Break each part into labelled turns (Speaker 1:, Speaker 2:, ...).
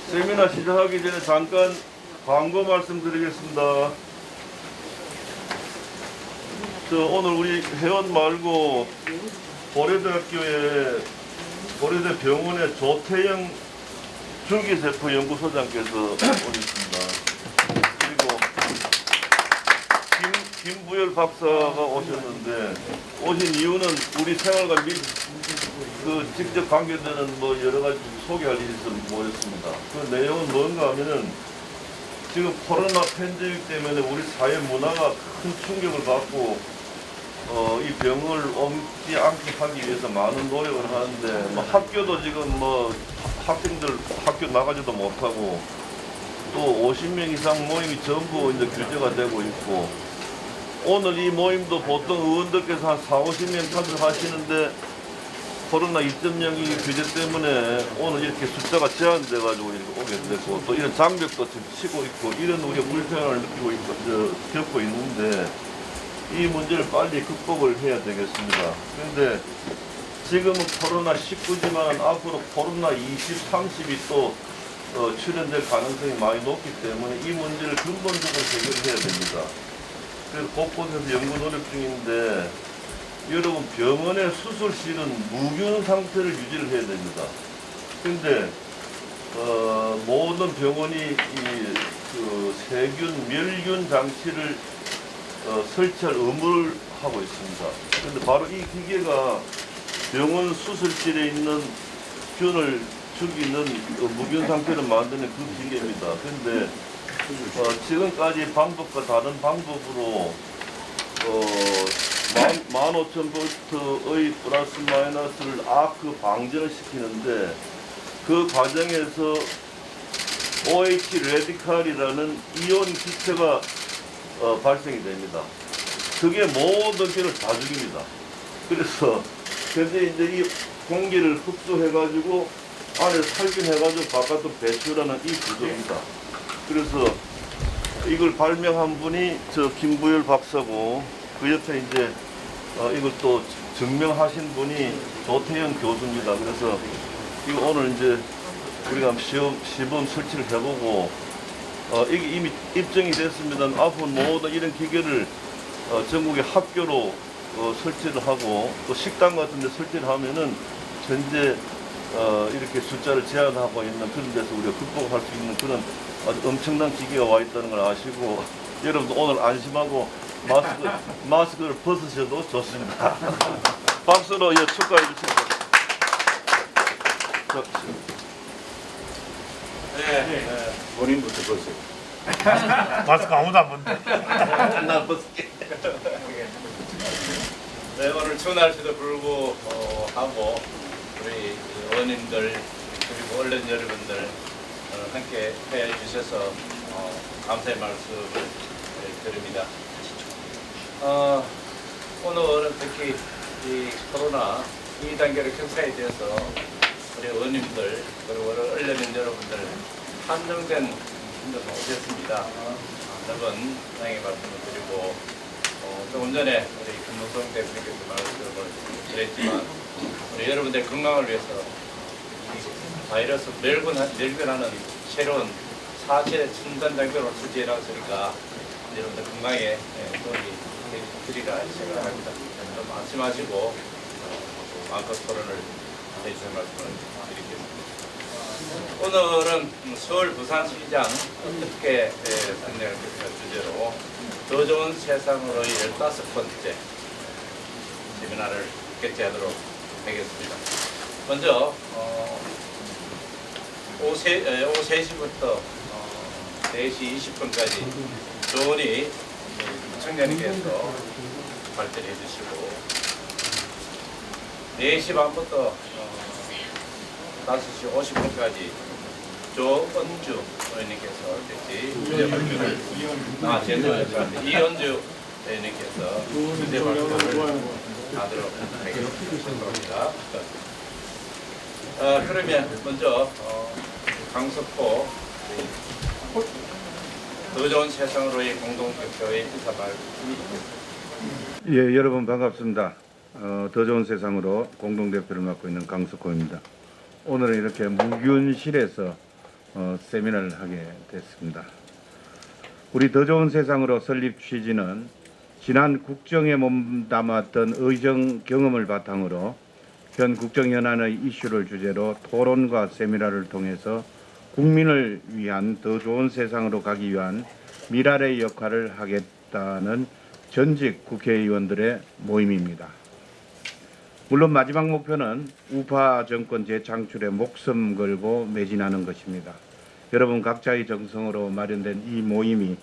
Speaker 1: 세미나 시작하기 전에 잠깐 광고 말씀드리겠습니다. 오늘 우리 회원 말고 고려대학교의 고려대 병원의 조태영 줄기세포 연구소장께서 오셨습니다. 그리고 김부열 박사가 오셨는데, 오신 이유는 우리 생활과 직접 관계되는 여러 가지 소개할 일이 있어서 모였습니다. 그 내용은 뭔가 하면은, 지금 코로나 팬데믹 때문에 우리 사회 문화가 큰 충격을 받고 이 병을 옮지 않게 하기 위해서 많은 노력을 하는데, 학교도 지금 학생들 학교 나가지도 못하고, 또 50명 이상 모임이 전부 이제 규제가 되고 있고, 오늘 이 모임도 보통 의원들께서 한 40~50명 참석하시는데 코로나 2.0이 규제 때문에 오늘 이렇게 숫자가 제한돼가지고 이렇게 오게 됐고, 또 이런 장벽도 지금 치고 있고, 이런 우리가 불편함을 느끼고 있고, 겪고 있는데, 이 문제를 빨리 극복을 해야 되겠습니다. 그런데 지금은 코로나 19지만 앞으로 코로나 20, 30이 또 출현될 가능성이 많이 높기 때문에 이 문제를 근본적으로 해결해야 됩니다. 그래서 곳곳에서 연구 노력 중인데, 여러분 병원의 수술실은 무균 상태를 유지를 해야 됩니다. 그런데 모든 병원이 세균, 멸균 장치를 설치할 의무를 하고 있습니다. 그런데 바로 이 기계가 병원 수술실에 있는 균을 죽이는 무균 상태를 만드는 그 기계입니다. 그런데 지금까지 방법과 다른 방법으로 15,000V의 플러스 마이너스를 아크 방전을 시키는데, 그 과정에서 OH 레디칼이라는 이온 기체가 발생이 됩니다. 그게 모든 균을 다 죽입니다. 그래서 근데 이제 이 공기를 흡수해가지고 안에 살균해가지고 바깥으로 배출하는 이 구조입니다. 그래서 이걸 발명한 분이 김부열 박사고, 그 옆에 이제 이걸 또 증명하신 분이 조태영 교수입니다. 그래서 이거 오늘 이제 우리가 시범 설치를 해보고, 이게 이미 입증이 됐습니다. 앞으로 모든 이런 기계를 전국의 학교로 설치를 하고, 또 식당 같은 데 설치를 하면은 현재 이렇게 숫자를 제한하고 있는 그런 데서 우리가 극복할 수 있는 그런 아주 엄청난 기계가 와 있다는 걸 아시고, 여러분도 오늘 안심하고 마스크를 벗으셔도 좋습니다. 박수로 축하해 주시죠.
Speaker 2: 네. 본인부터 보세요.
Speaker 3: 마스크 아무도 안 본대.
Speaker 1: 난 벗을게.
Speaker 2: 네, 오늘 추운 날씨도 불구하고 우리 의원님들 그리고 언론 여러분들 함께 해 주셔서 감사의 말씀을 드립니다. 오늘은 특히 이 코로나 2단계를 격차에 대해서 우리 의원님들 그리고 언론인 여러분들 한정된 분들 오셨습니다. 여러분 사랑의 말씀을 드리고, 조금 전에 우리 김무성 대표님께서 말씀을 드렸지만, 우리 여러분들 건강을 위해서 이 바이러스 멸균하는 새로운 4체 첨단 장비를 설치해 놨으니까 여러분들 건강에 도움이 드리라 생각합니다. 좀 안심하시고 마음껏 토론을 해주신 말씀을 드리겠습니다. 오늘은 서울 부산시장 어떻게 상대할 주제로 더 좋은 세상으로의 15번째 세미나를 개최하도록 하겠습니다. 먼저 오후 3시부터 4시 20분까지 조은희 청장님께서 발표를 해주시고, 4시 반부터 5시 50분까지 조은주 의원님께서 주제 발표를, 죄송합니다. 이현주 의원님께서 주제 발표를 하도록 하겠습니다. 그러면 먼저 강석호 더 좋은 세상으로의 공동대표의 인사 말씀이
Speaker 4: 예, 여러분 반갑습니다. 더 좋은 세상으로 공동대표를 맡고 있는 강석호입니다. 오늘은 이렇게 무균실에서 세미나를 하게 됐습니다. 우리 더 좋은 세상으로 설립 취지는 지난 국정에 몸담았던 의정 경험을 바탕으로 현 국정 현안의 이슈를 주제로 토론과 세미나를 통해서 국민을 위한 더 좋은 세상으로 가기 위한 미랄의 역할을 하겠다는 전직 국회의원들의 모임입니다. 물론 마지막 목표는 우파 정권 재창출에 목숨 걸고 매진하는 것입니다. 여러분 각자의 정성으로 마련된 이 모임이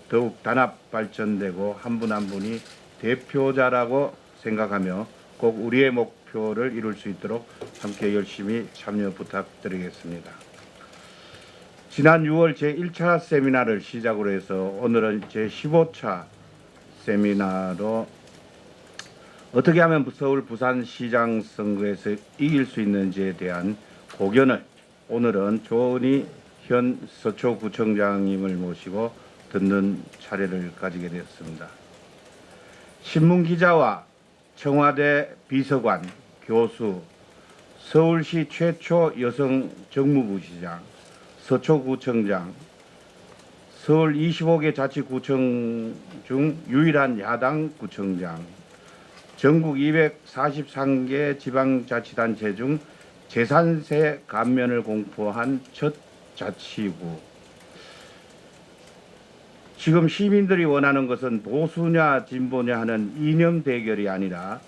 Speaker 4: 더욱 단합 발전되고 한 분 한 분이 대표자라고 생각하며 꼭 우리의 목표를 이룰 수 있도록 함께 열심히 참여 부탁드리겠습니다. 지난 6월 제1차 세미나를 시작으로 해서 오늘은 제15차 세미나로 어떻게 하면 서울 부산시장 선거에서 이길 수 있는지에 대한 고견을 오늘은 조은희 현 서초구청장님을 모시고 듣는 차례를 가지게 되었습니다. 신문기자와 청와대 비서관, 교수, 서울시 최초 여성 정무부시장, 서초구청장, 서울 25개 자치구청 중 유일한 야당 구청장, 전국 243개 지방자치단체 중 재산세 감면을 공포한 첫 자치구. 지금 시민들이 원하는 것은 보수냐 진보냐 하는 이념 대결이 아니라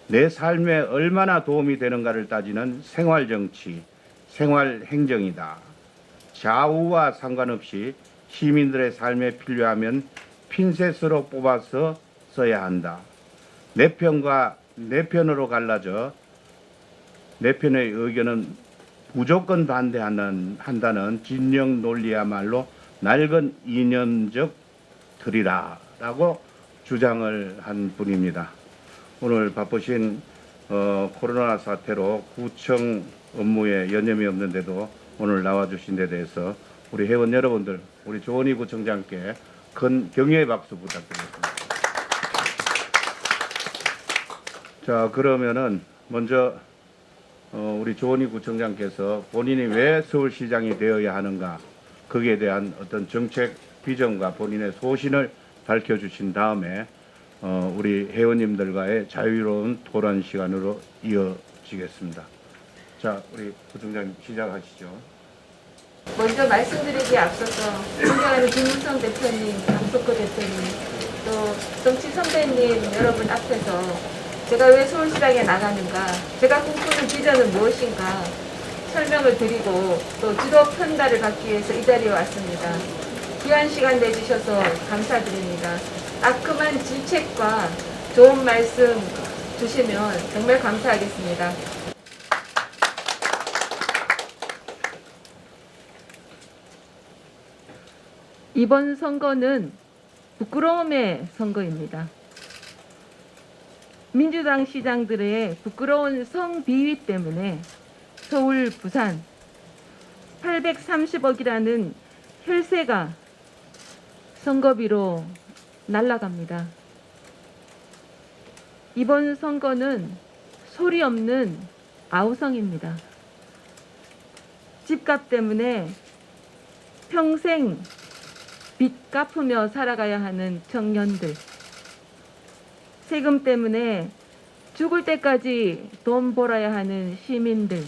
Speaker 4: 내 삶에 얼마나 도움이 되는가를 따지는 생활정치, 생활행정이다. 좌우와 상관없이 시민들의 삶에 필요하면 핀셋으로 뽑아서 써야 한다. 내 편과 내 편으로 갈라져 내 편의 의견은 무조건 반대한다는 진영 논리야말로 낡은 이념적 틀이라라고 주장을 한 분입니다. 오늘 바쁘신 코로나 사태로 구청 업무에 여념이 없는데도 오늘 나와주신 데 대해서 우리 회원 여러분들, 우리 조은희 구청장께 큰 격려의 박수 부탁드리겠습니다. 자, 그러면은 먼저 우리 조은희 구청장께서 본인이 왜 서울시장이 되어야 하는가, 거기에 대한 어떤 정책 비전과 본인의 소신을 밝혀주신 다음에 우리 회원님들과의 자유로운 토론 시간으로 이어지겠습니다. 자, 우리 구청장님 시작하시죠.
Speaker 5: 먼저 말씀드리기에 앞서서 존경하는 김무성 대표님, 강석호 대표님, 또 정치 선배님 여러분 앞에서 제가 왜 서울시장에 나가는가, 제가 꿈꾸는 비전은 무엇인가 설명을 드리고 또 지도 편달을 받기 위해서 이 자리에 왔습니다. 귀한 시간 내주셔서 감사드립니다. 따끔한 질책과 좋은 말씀 주시면 정말 감사하겠습니다. 이번 선거는 부끄러움의 선거입니다. 민주당 시장들의 부끄러운 성비위 때문에 서울, 부산 830억이라는 혈세가 선거비로 날아갑니다. 이번 선거는 소리 없는 아우성입니다. 집값 때문에 평생 빚 갚으며 살아가야 하는 청년들, 세금 때문에 죽을 때까지 돈 벌어야 하는 시민들,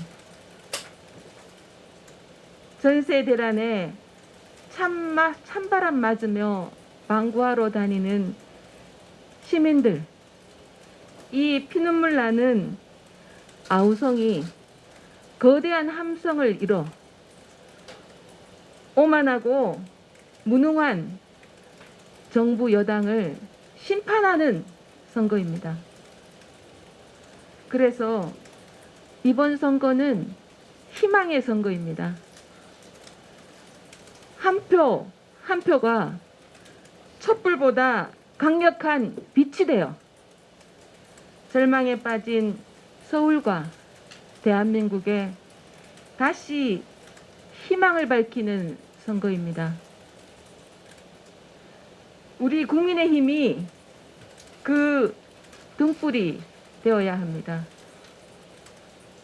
Speaker 5: 전세 대란에 찬바람 맞으며 방구하러 다니는 시민들, 이 피눈물 나는 아우성이 거대한 함성을 이뤄 오만하고 무능한 정부 여당을 심판하는 선거입니다. 그래서 이번 선거는 희망의 선거입니다. 한 표 한 표가 촛불보다 강력한 빛이 되어 절망에 빠진 서울과 대한민국에 다시 희망을 밝히는 선거입니다. 우리 국민의힘이 그 등불이 되어야 합니다.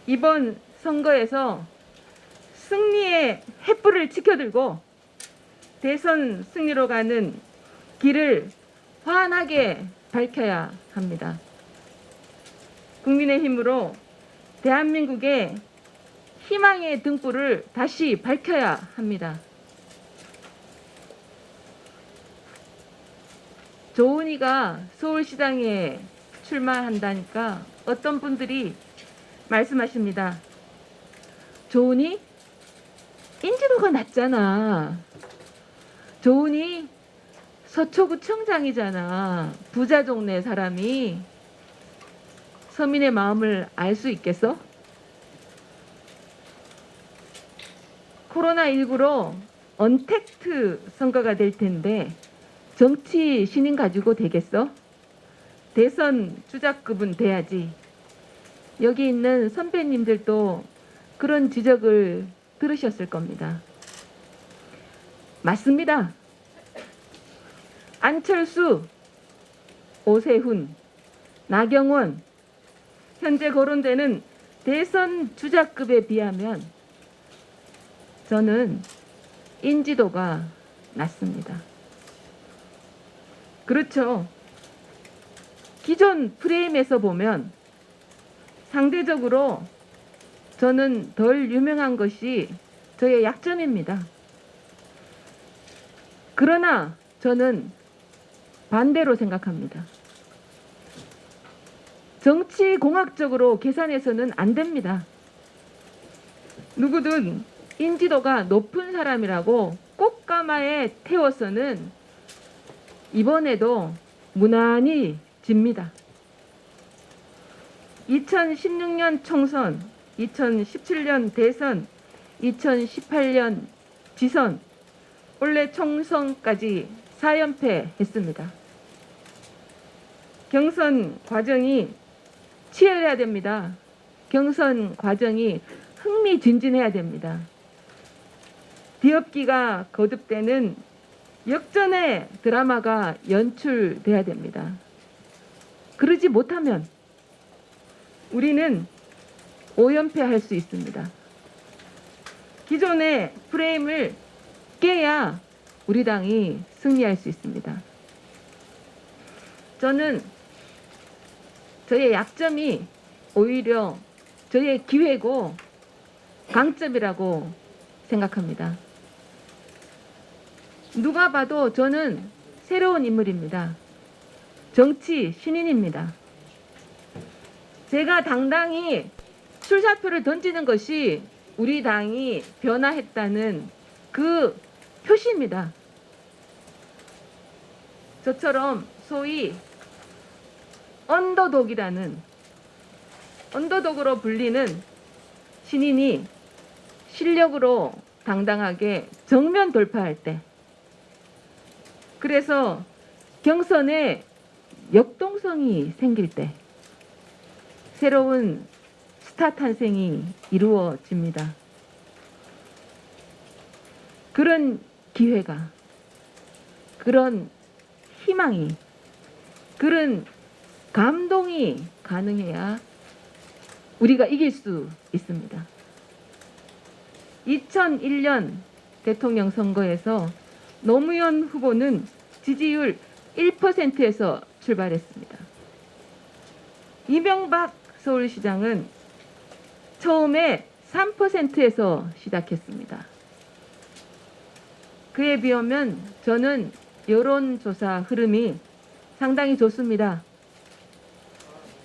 Speaker 5: 이번 선거에서 승리의 횃불을 지켜들고 대선 승리로 가는 길을 환하게 밝혀야 합니다. 국민의힘으로 대한민국의 희망의 등불을 다시 밝혀야 합니다. 조은희가 서울시장에 출마한다니까 어떤 분들이 말씀하십니다. 조은희? 인지도가 낮잖아. 조은희 서초구청장이잖아. 부자 동네 사람이 서민의 마음을 알 수 있겠어? 코로나19로 언택트 선거가 될 텐데 정치 신인 가지고 되겠어? 대선 주자급은 돼야지. 여기 있는 선배님들도 그런 지적을 들으셨을 겁니다. 맞습니다. 안철수, 오세훈, 나경원, 현재 거론되는 대선 주자급에 비하면 저는 인지도가 낮습니다. 그렇죠. 기존 프레임에서 보면 상대적으로 저는 덜 유명한 것이 저의 약점입니다. 그러나 저는 반대로 생각합니다. 정치공학적으로 계산해서는 안 됩니다. 누구든 인지도가 높은 사람이라고 꽃가마에 태워서는 이번에도 무난히 집니다. 2016년 총선, 2017년 대선, 2018년 지선, 올해 총선까지 4연패 했습니다. 경선 과정이 치열해야 됩니다. 경선 과정이 흥미진진해야 됩니다. 뒤엎기가 거듭되는 역전의 드라마가 연출돼야 됩니다. 그러지 못하면 우리는 5연패할 수 있습니다. 기존의 프레임을 깨야 우리 당이 승리할 수 있습니다. 저는 저의 약점이 오히려 저의 기회고 강점이라고 생각합니다. 누가 봐도 저는 새로운 인물입니다. 정치 신인입니다. 제가 당당히 출사표를 던지는 것이 우리 당이 변화했다는 그 표시입니다. 저처럼 소위 언더독으로 불리는 신인이 실력으로 당당하게 정면 돌파할 때, 그래서 경선에 역동성이 생길 때 새로운 스타 탄생이 이루어집니다. 그런 기회가, 그런 희망이, 그런 감동이 가능해야 우리가 이길 수 있습니다. 2001년 대통령 선거에서 노무현 후보는 지지율 1%에서 출발했습니다. 이명박 서울시장은 처음에 3%에서 시작했습니다. 그에 비하면 저는 여론조사 흐름이 상당히 좋습니다.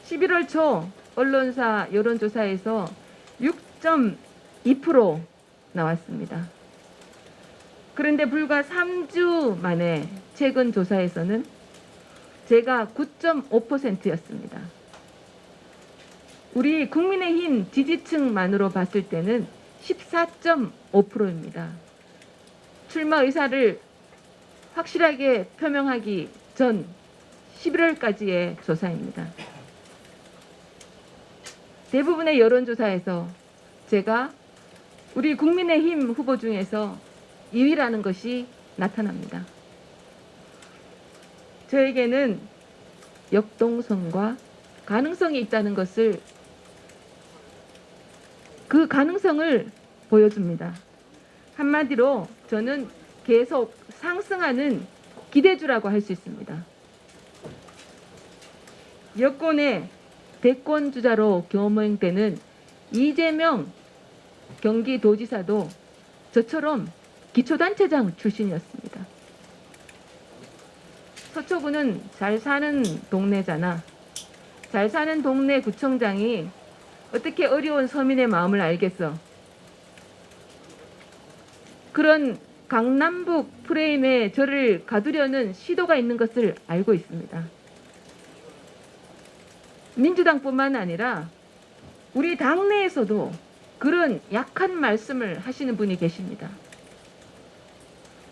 Speaker 5: 11월 초 언론사 여론조사에서 6.2% 나왔습니다. 그런데 불과 3주 만에 최근 조사에서는 제가 9.5%였습니다. 우리 국민의힘 지지층만으로 봤을 때는 14.5%입니다. 출마 의사를 확실하게 표명하기 전 11월까지의 조사입니다. 대부분의 여론조사에서 제가 우리 국민의힘 후보 중에서 2위라는 것이 나타납니다. 저에게는 역동성과 가능성이 있다는 것을, 그 가능성을 보여줍니다. 한마디로 저는 계속 상승하는 기대주라고 할 수 있습니다. 여권의 대권 주자로 겸응되는 이재명 경기도지사도 저처럼 기초단체장 출신이었습니다. 서초구는 잘 사는 동네잖아. 잘 사는 동네 구청장이 어떻게 어려운 서민의 마음을 알겠어. 그런 강남북 프레임에 저를 가두려는 시도가 있는 것을 알고 있습니다. 민주당뿐만 아니라 우리 당내에서도 그런 약한 말씀을 하시는 분이 계십니다.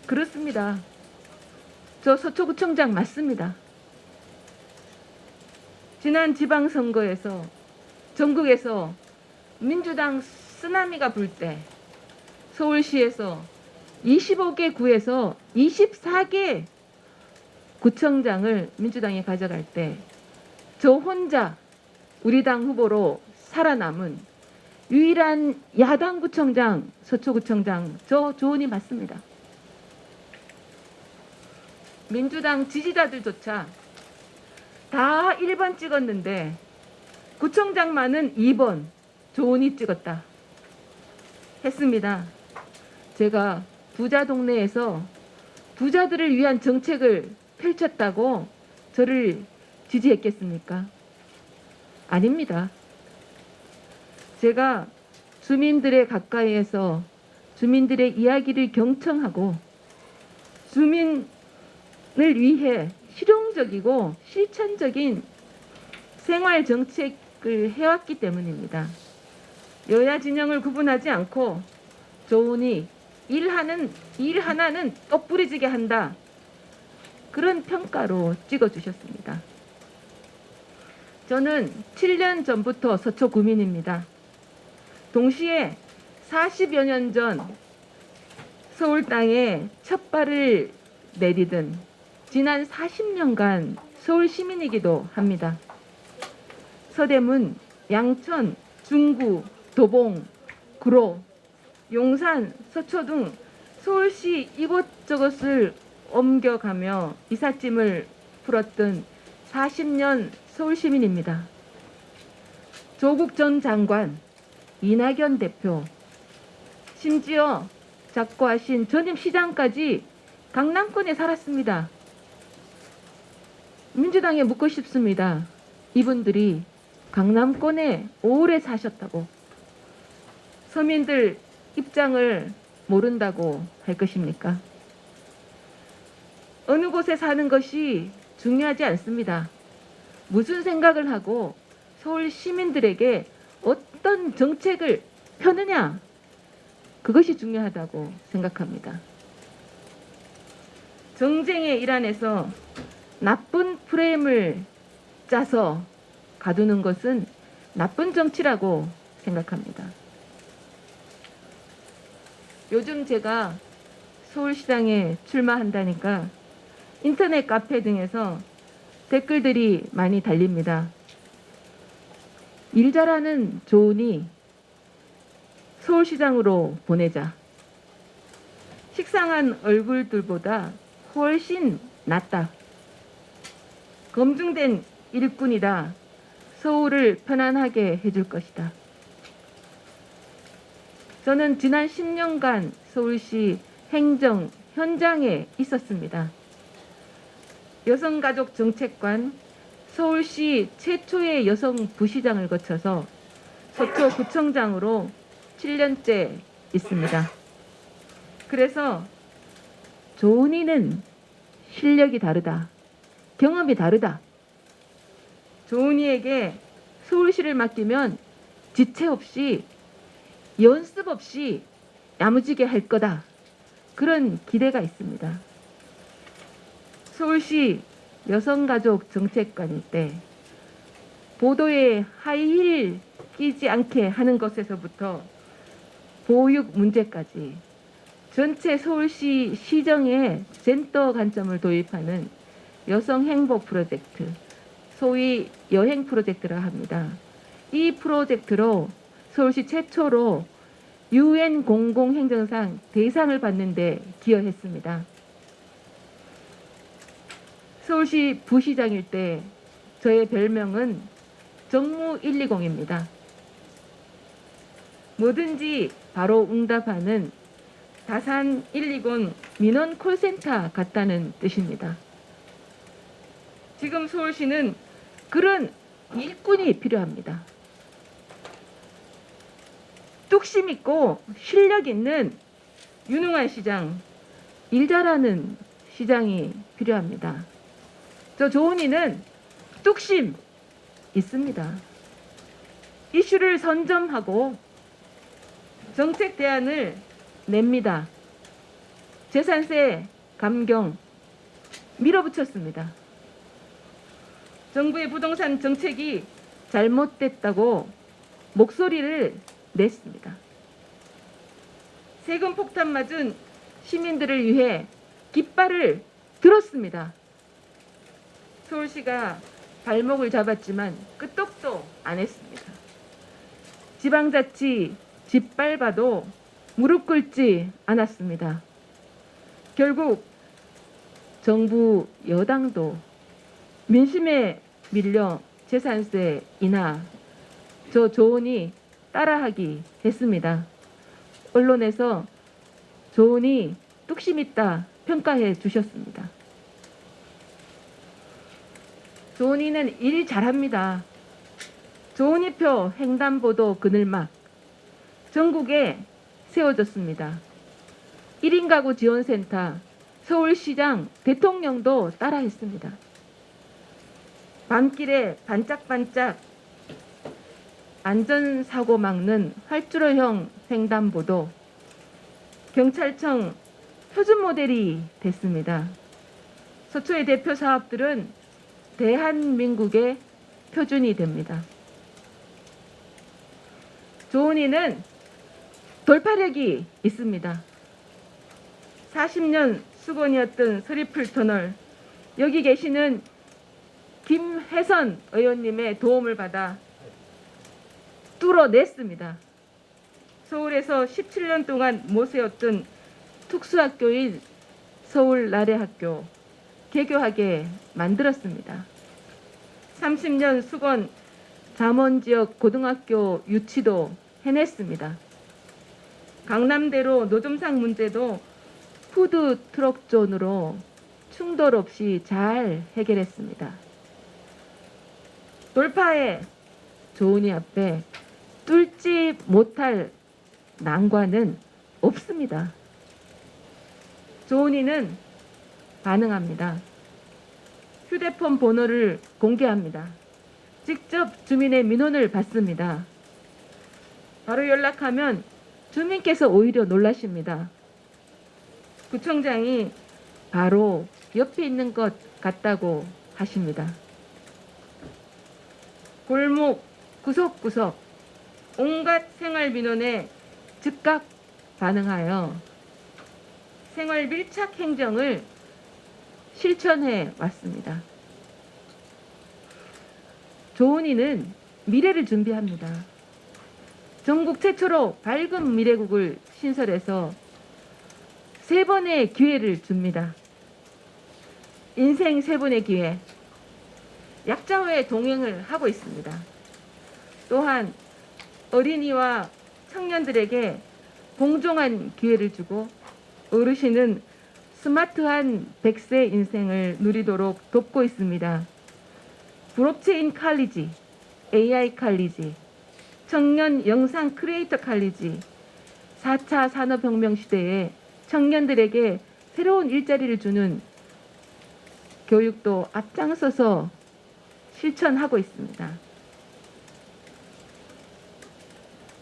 Speaker 5: 그렇습니다. 저 서초구청장 맞습니다. 지난 지방선거에서 전국에서 민주당 쓰나미가 불 때 서울시에서 25개 구에서 24개 구청장을 민주당이 가져갈 때 저 혼자 우리 당 후보로 살아남은 유일한 야당 구청장, 서초구청장, 저 조은이 맞습니다. 민주당 지지자들조차 다 1번 찍었는데 구청장만은 2번 조은이 찍었다 했습니다. 제가 부자 동네에서 부자들을 위한 정책을 펼쳤다고 저를 지지했겠습니까? 아닙니다. 제가 주민들의 가까이에서 주민들의 이야기를 경청하고 주민을 위해 실용적이고 실천적인 생활 정책을 해왔기 때문입니다. 여야 진영을 구분하지 않고 조은이 일 하나는 똑부러지게 한다. 그런 평가로 찍어주셨습니다. 저는 7년 전부터 서초 구민입니다. 동시에 40여 년 전 서울 땅에 첫 발을 내디든 지난 40년간 서울 시민이기도 합니다. 서대문, 양천, 중구, 도봉, 구로, 용산, 서초 등 서울시 이곳저곳을 옮겨가며 이삿짐을 풀었던 40년 서울시민입니다. 조국 전 장관, 이낙연 대표, 심지어 작고하신 전임 시장까지 강남권에 살았습니다. 민주당에 묻고 싶습니다. 이분들이 강남권에 오래 사셨다고 서민들 입장을 모른다고 할 것입니까? 어느 곳에 사는 것이 중요하지 않습니다. 무슨 생각을 하고 서울 시민들에게 어떤 정책을 펴느냐, 그것이 중요하다고 생각합니다. 정쟁의 일환에서 나쁜 프레임을 짜서 가두는 것은 나쁜 정치라고 생각합니다. 요즘 제가 서울시장에 출마한다니까 인터넷 카페 등에서 댓글들이 많이 달립니다. 일 잘하는 조은이 서울시장으로 보내자. 식상한 얼굴들보다 훨씬 낫다. 검증된 일꾼이다. 서울을 편안하게 해줄 것이다. 저는 지난 10년간 서울시 행정 현장에 있었습니다. 여성가족 정책관, 서울시 최초의 여성 부시장을 거쳐서 서초구청장으로 7년째 있습니다. 그래서 조은이는 실력이 다르다. 경험이 다르다. 조은이에게 서울시를 맡기면 지체 없이 연습 없이 야무지게 할 거다. 그런 기대가 있습니다. 서울시 여성가족 정책관일 때 보도에 하이힐 끼지 않게 하는 것에서부터 보육 문제까지 전체 서울시 시정에 젠더 관점을 도입하는 여성 행복 프로젝트, 소위 여행 프로젝트라 합니다. 이 프로젝트로 서울시 최초로 UN 공공행정상 대상을 받는 데 기여했습니다. 서울시 부시장일 때 저의 별명은 정무 120입니다. 뭐든지 바로 응답하는 다산 120 민원 콜센터 같다는 뜻입니다. 지금 서울시는 그런 일꾼이 필요합니다. 뚝심 있고 실력 있는 유능한 시장, 일 잘하는 시장이 필요합니다. 저 조은이는 뚝심 있습니다. 이슈를 선점하고 정책 대안을 냅니다. 재산세 감경 밀어붙였습니다. 정부의 부동산 정책이 잘못됐다고 목소리를 냈습니다. 세금 폭탄 맞은 시민들을 위해 깃발을 들었습니다. 서울시가 발목을 잡았지만 끄떡도 안 했습니다. 지방자치 짓밟아도 무릎 꿇지 않았습니다. 결국 정부 여당도 민심에 밀려 재산세 인하 저 조은이 따라하기 했습니다. 언론에서 조은이 뚝심 있다 평가해 주셨습니다. 조은이는 일 잘합니다. 조은이표 횡단보도 그늘막 전국에 세워졌습니다. 1인 가구 지원센터 서울시장 대통령도 따라했습니다. 밤길에 반짝반짝 안전사고 막는 활주로형 횡단보도 경찰청 표준 모델이 됐습니다. 서초의 대표 사업들은 대한민국의 표준이 됩니다. 조은이는 돌파력이 있습니다. 40년 수건이었던 서리풀 터널, 여기 계시는 김혜선 의원님의 도움을 받아 뚫어냈습니다. 서울에서 17년 동안 못 세웠던 특수학교인 서울나래학교 개교하게 만들었습니다. 30년 수건 잠원지역 고등학교 유치도 해냈습니다. 강남대로 노점상 문제도 푸드트럭 존으로 충돌 없이 잘 해결했습니다. 돌파에 조은이 앞에 뚫지 못할 난관은 없습니다. 조은이는 반응합니다. 휴대폰 번호를 공개합니다. 직접 주민의 민원을 받습니다. 바로 연락하면 주민께서 오히려 놀라십니다. 구청장이 바로 옆에 있는 것 같다고 하십니다. 골목 구석구석 온갖 생활 민원에 즉각 반응하여 생활 밀착 행정을 실천해 왔습니다. 조은이는 미래를 준비합니다. 전국 최초로 밝은 미래국을 신설해서 3번의 기회를 줍니다. 인생 3번의 기회. 약자와의 동행을 하고 있습니다. 또한 어린이와 청년들에게 공정한 기회를 주고 어르신은 스마트한 100세 인생을 누리도록 돕고 있습니다. 블록체인 칼리지, AI 칼리지, 청년 영상 크리에이터 칼리지, 4차 산업혁명 시대에 청년들에게 새로운 일자리를 주는 교육도 앞장서서 실천하고 있습니다.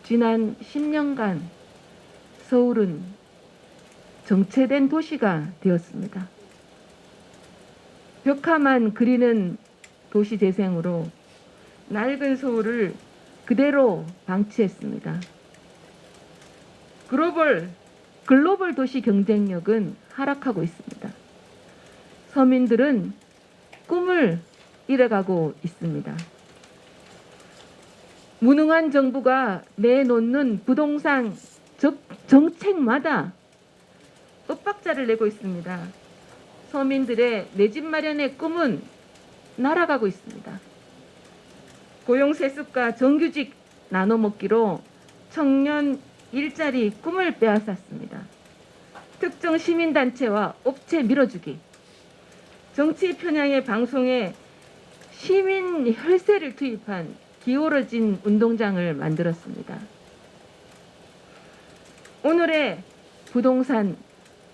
Speaker 5: 지난 10년간 서울은 정체된 도시가 되었습니다. 벽화만 그리는 도시 재생으로 낡은 서울을 그대로 방치했습니다. 글로벌 도시 경쟁력은 하락하고 있습니다. 서민들은 꿈을 잃어가고 있습니다. 무능한 정부가 내놓는 부동산 정책마다 엇박자를 내고 있습니다. 서민들의 내 집 마련의 꿈은 날아가고 있습니다. 고용세습과 정규직 나눠먹기로 청년 일자리 꿈을 빼앗았습니다. 특정 시민단체와 업체 밀어주기, 정치 편향의 방송에 시민 혈세를 투입한 기울어진 운동장을 만들었습니다. 오늘의 부동산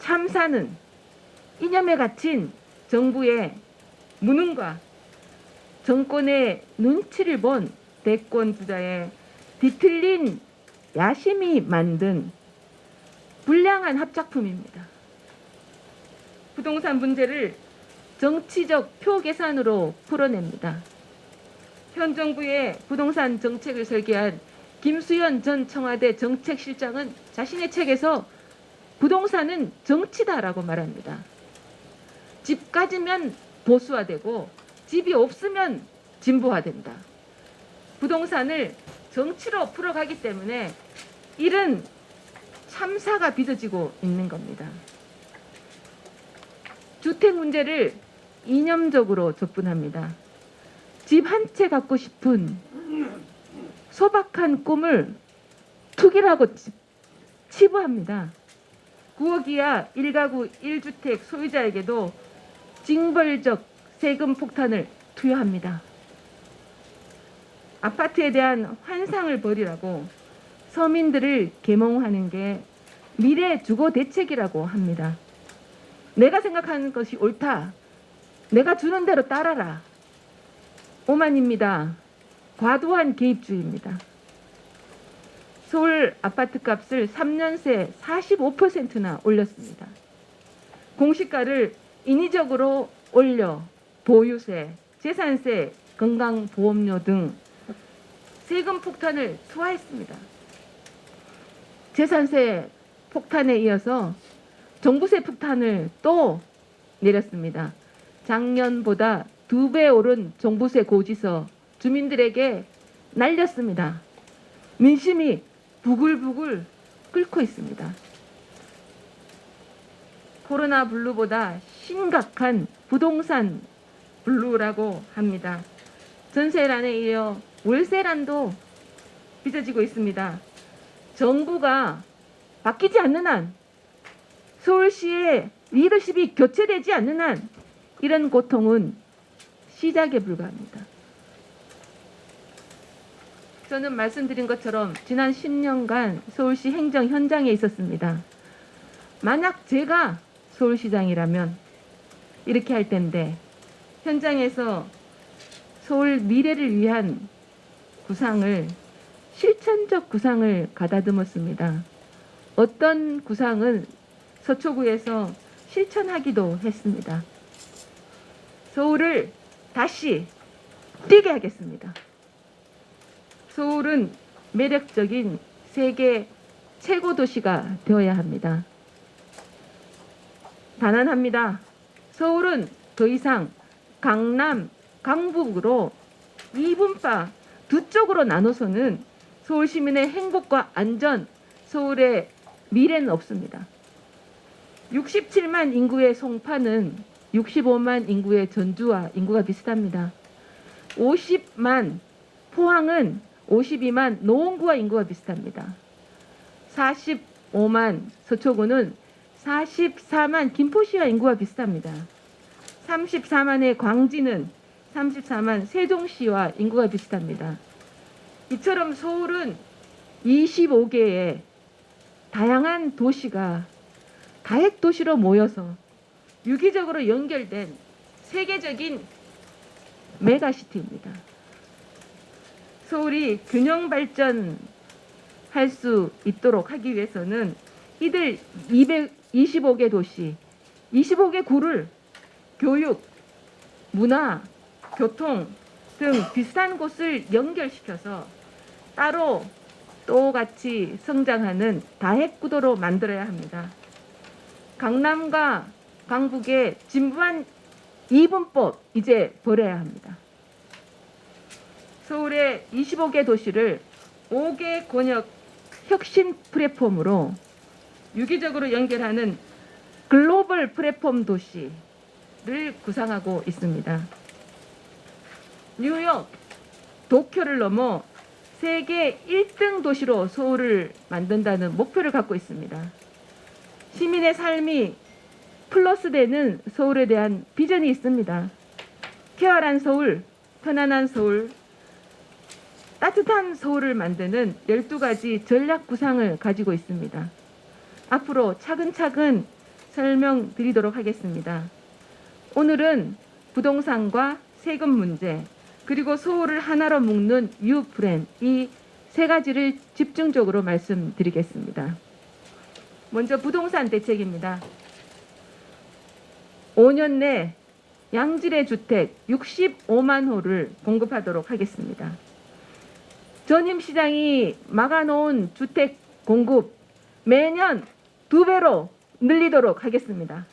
Speaker 5: 참사는 이념에 갇힌 정부의 무능과 정권의 눈치를 본 대권 주자의 뒤틀린 야심이 만든 불량한 합작품입니다. 부동산 문제를 정치적 표 계산으로 풀어냅니다. 현 정부의 부동산 정책을 설계한 김수현 전 청와대 정책실장은 자신의 책에서 부동산은 정치다라고 말합니다. 집 가지면 보수화되고 집이 없으면 진보화된다. 부동산을 정치로 풀어가기 때문에 이런 참사가 빚어지고 있는 겁니다. 주택 문제를 이념적으로 접근합니다. 집 한 채 갖고 싶은 소박한 꿈을 투기라고 치부합니다. 9억 이하 1가구 1주택 소유자에게도 징벌적 세금 폭탄을 투여합니다. 아파트에 대한 환상을 버리라고 서민들을 계몽하는 게 미래 주거 대책이라고 합니다. 내가 생각하는 것이 옳다. 내가 주는 대로 따라라. 오만입니다. 과도한 개입주의입니다. 서울 아파트 값을 3년 새 45%나 올렸습니다. 공시가를 인위적으로 올려 보유세, 재산세, 건강보험료 등 세금 폭탄을 투하했습니다. 재산세 폭탄에 이어서 종부세 폭탄을 또 내렸습니다. 작년보다 2배 오른 종부세 고지서 주민들에게 날렸습니다. 민심이 부글부글 끓고 있습니다. 코로나 블루보다 심각한 부동산 블루라고 합니다. 전세난에 이어 월세난도 빚어지고 있습니다. 정부가 바뀌지 않는 한, 서울시의 리더십이 교체되지 않는 한 이런 고통은 시작에 불과합니다. 저는 말씀드린 것처럼 지난 10년간 서울시 행정 현장에 있었습니다. 만약 제가 서울시장이라면 이렇게 할 텐데, 현장에서 서울 미래를 위한 구상을, 실천적 구상을 가다듬었습니다. 어떤 구상은 서초구에서 실천하기도 했습니다. 서울을 다시 뛰게 하겠습니다. 서울은 매력적인 세계 최고 도시가 되어야 합니다. 단언합니다. 서울은 더 이상 강남, 강북으로 이분파 두 쪽으로 나눠서는 서울 시민의 행복과 안전, 서울의 미래는 없습니다. 67만 인구의 송파는 65만 인구의 전주와 인구가 비슷합니다. 50만 포항은 52만 노원구와 인구가 비슷합니다. 45만 서초구는 44만 김포시와 인구가 비슷합니다. 34만의 광진은 34만 세종시와 인구가 비슷합니다. 이처럼 서울은 25개의 다양한 도시가 다핵도시로 모여서 유기적으로 연결된 세계적인 메가시티입니다. 서울이 균형 발전할 수 있도록 하기 위해서는 이들 225개 도시, 25개 구를 교육, 문화, 교통 등 비슷한 곳을 연결시켜서 따로 또 같이 성장하는 다핵구도로 만들어야 합니다. 강남과 강북의 진부한 이분법 이제 버려야 합니다. 서울의 25개 도시를 5개 권역 혁신 플랫폼으로 유기적으로 연결하는 글로벌 플랫폼 도시를 구상하고 있습니다. 뉴욕, 도쿄를 넘어 세계 1등 도시로 서울을 만든다는 목표를 갖고 있습니다. 시민의 삶이 플러스되는 서울에 대한 비전이 있습니다. 쾌활한 서울, 편안한 서울, 따뜻한 서울을 만드는 12가지 전략 구상을 가지고 있습니다. 앞으로 차근차근 설명드리도록 하겠습니다. 오늘은 부동산과 세금 문제, 그리고 서울을 하나로 묶는 유브랜 이 세 가지를 집중적으로 말씀드리겠습니다. 먼저 부동산 대책입니다. 5년 내 양질의 주택 65만 호를 공급하도록 하겠습니다. 전임시장이 막아놓은 주택 공급 매년 2배로 늘리도록 하겠습니다.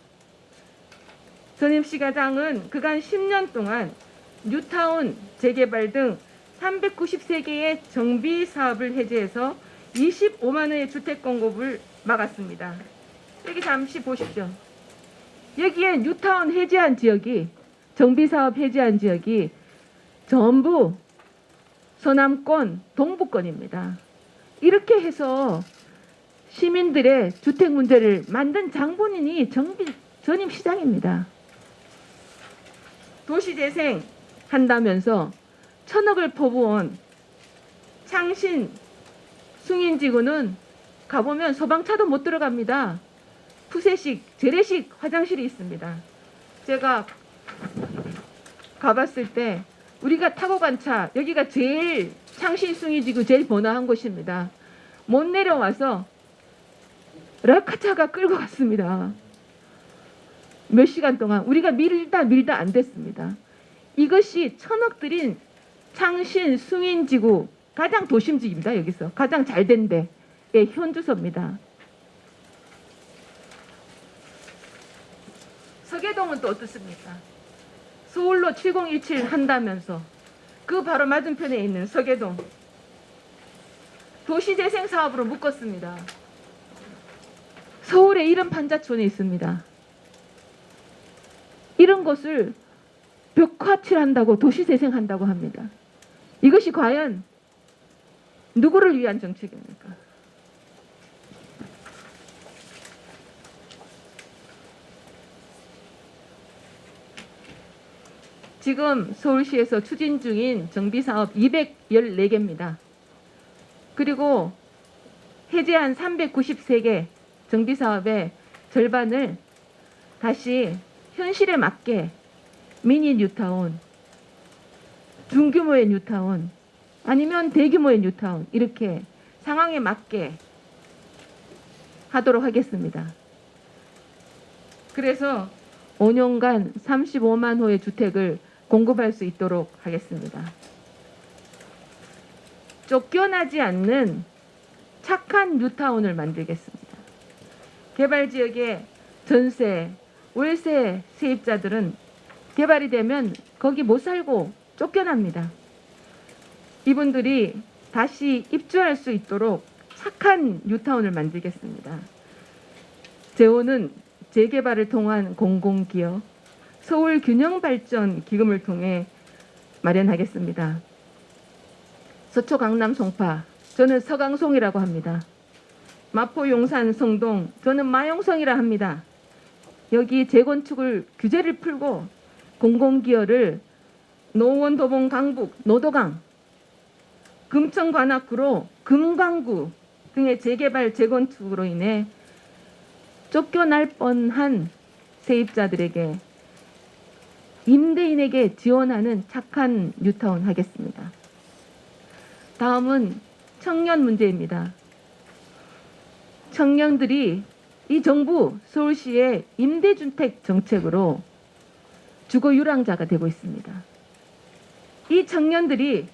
Speaker 5: 전임시장은 그간 10년 동안 뉴타운 재개발 등 393개의 정비 사업을 해제해서 25만 호의 주택 공급을 막았습니다. 여기 잠시 보십시오. 여기에 뉴타운 해제한 지역이, 정비 사업 해제한 지역이 전부 서남권, 동부권입니다. 이렇게 해서 시민들의 주택 문제를 만든 장본인이 전임시장입니다. 도시재생 한다면서 1,000억을 퍼부은 창신 숭인지구는 가보면 소방차도 못 들어갑니다. 푸세식, 재래식 화장실이 있습니다. 제가 가봤을 때 우리가 타고 간 차, 여기가 제일 창신 숭인지구 제일 번화한 곳입니다. 못 내려와서 락카차가 끌고 갔습니다. 몇 시간 동안 우리가 밀다 안 됐습니다. 이것이 1,000억 들인 창신 숭인지구 가장 도심지입니다. 여기서 가장 잘된 데의 현주소입니다. 서계동은 또 어떻습니까? 서울로 7017 한다면서 그 바로 맞은편에 있는 서계동 도시재생 사업으로 묶었습니다. 서울의 이런 판자촌이 있습니다. 이런 것을 벽화칠한다고 도시재생한다고 합니다. 이것이 과연 누구를 위한 정책입니까? 지금 서울시에서 추진 중인 정비사업 214개입니다. 그리고 해제한 393개 정비사업의 절반을 다시 현실에 맞게 미니 뉴타운, 중규모의 뉴타운, 아니면 대규모의 뉴타운 이렇게 상황에 맞게 하도록 하겠습니다. 그래서 5년간 35만 호의 주택을 공급할 수 있도록 하겠습니다. 쫓겨나지 않는 착한 뉴타운을 만들겠습니다. 개발지역의 전세, 월세 세입자들은 개발이 되면 거기 못 살고 쫓겨납니다. 이분들이 다시 입주할 수 있도록 착한 뉴타운을 만들겠습니다. 제오는 재개발을 통한 공공기업 서울균형발전기금을 통해 마련하겠습니다. 서초, 강남, 송파, 저는 서강송이라고 합니다. 마포, 용산, 성동, 저는 마용성이라 합니다. 여기 재건축을 규제를 풀고 공공기여를 노원, 도봉, 강북, 노도강, 금천, 관악구로 금강구 등의 재개발, 재건축으로 인해 쫓겨날 뻔한 세입자들에게 임대인에게 지원하는 착한 뉴타운 하겠습니다. 다음은 청년 문제입니다. 청년들이 이 정부 서울시의 임대주택 정책으로 주거 유랑자가 되고 있습니다. 이 청년들이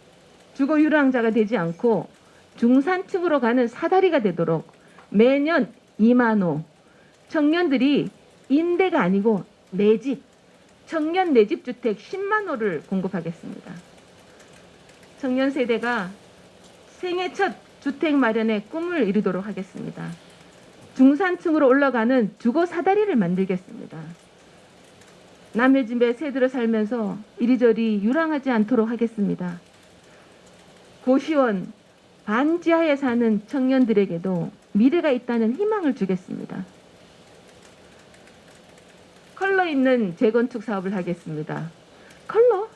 Speaker 5: 주거 유랑자가 되지 않고 중산층으로 가는 사다리가 되도록 매년 2만 호 청년들이 임대가 아니고 내집, 청년 내집 주택 10만 호를 공급하겠습니다. 청년 세대가 생애 첫 주택 마련의 꿈을 이루도록 하겠습니다. 중산층으로 올라가는 주거 사다리를 만들겠습니다. 남의 집에 새들어 살면서 이리저리 유랑하지 않도록 하겠습니다. 고시원, 반지하에 사는 청년들에게도 미래가 있다는 희망을 주겠습니다. 컬러 있는 재건축 사업을 하겠습니다. 컬러?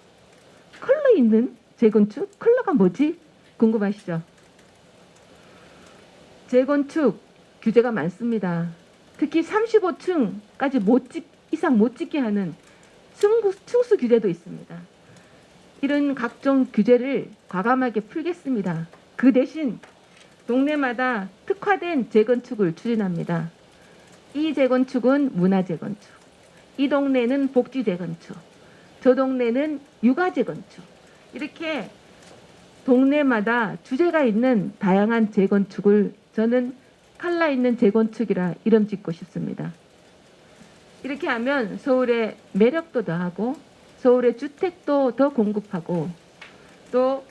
Speaker 5: 컬러 있는 재건축? 컬러가 뭐지? 궁금하시죠? 재건축 규제가 많습니다. 특히 35층까지 이상 못 짓게 하는 층수 규제도 있습니다. 이런 각종 규제를 과감하게 풀겠습니다. 그 대신 동네마다 특화된 재건축을 추진합니다. 이 재건축은 문화 재건축, 이 동네는 복지 재건축, 저 동네는 육아 재건축, 이렇게 동네마다 주제가 있는 다양한 재건축을 저는 칼라 있는 재건축이라 이름 짓고 싶습니다. 이렇게 하면 서울의 매력도 더하고 서울의 주택도 더 공급하고 또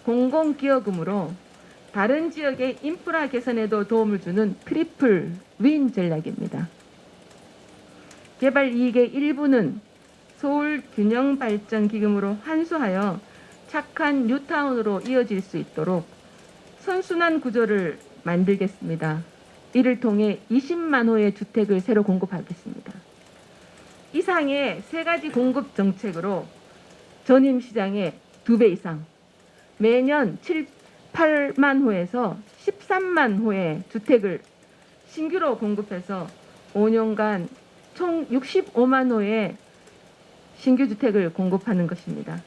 Speaker 5: 공공기여금으로 다른 지역의 인프라 개선에도 도움을 주는 트리플 윈 전략입니다. 개발 이익의 일부는 서울균형발전기금으로 환수하여 착한 뉴타운으로 이어질 수 있도록 선순환 구조를 만들겠습니다. 이를 통해 20만 호의 주택을 새로 공급하겠습니다. 이상의 세 가지 공급 정책으로 전임시장의 2배 이상, 매년 8만 호에서 13만 호의 주택을 신규로 공급해서 5년간 총 65만 호의 신규 주택을 공급하는 것입니다.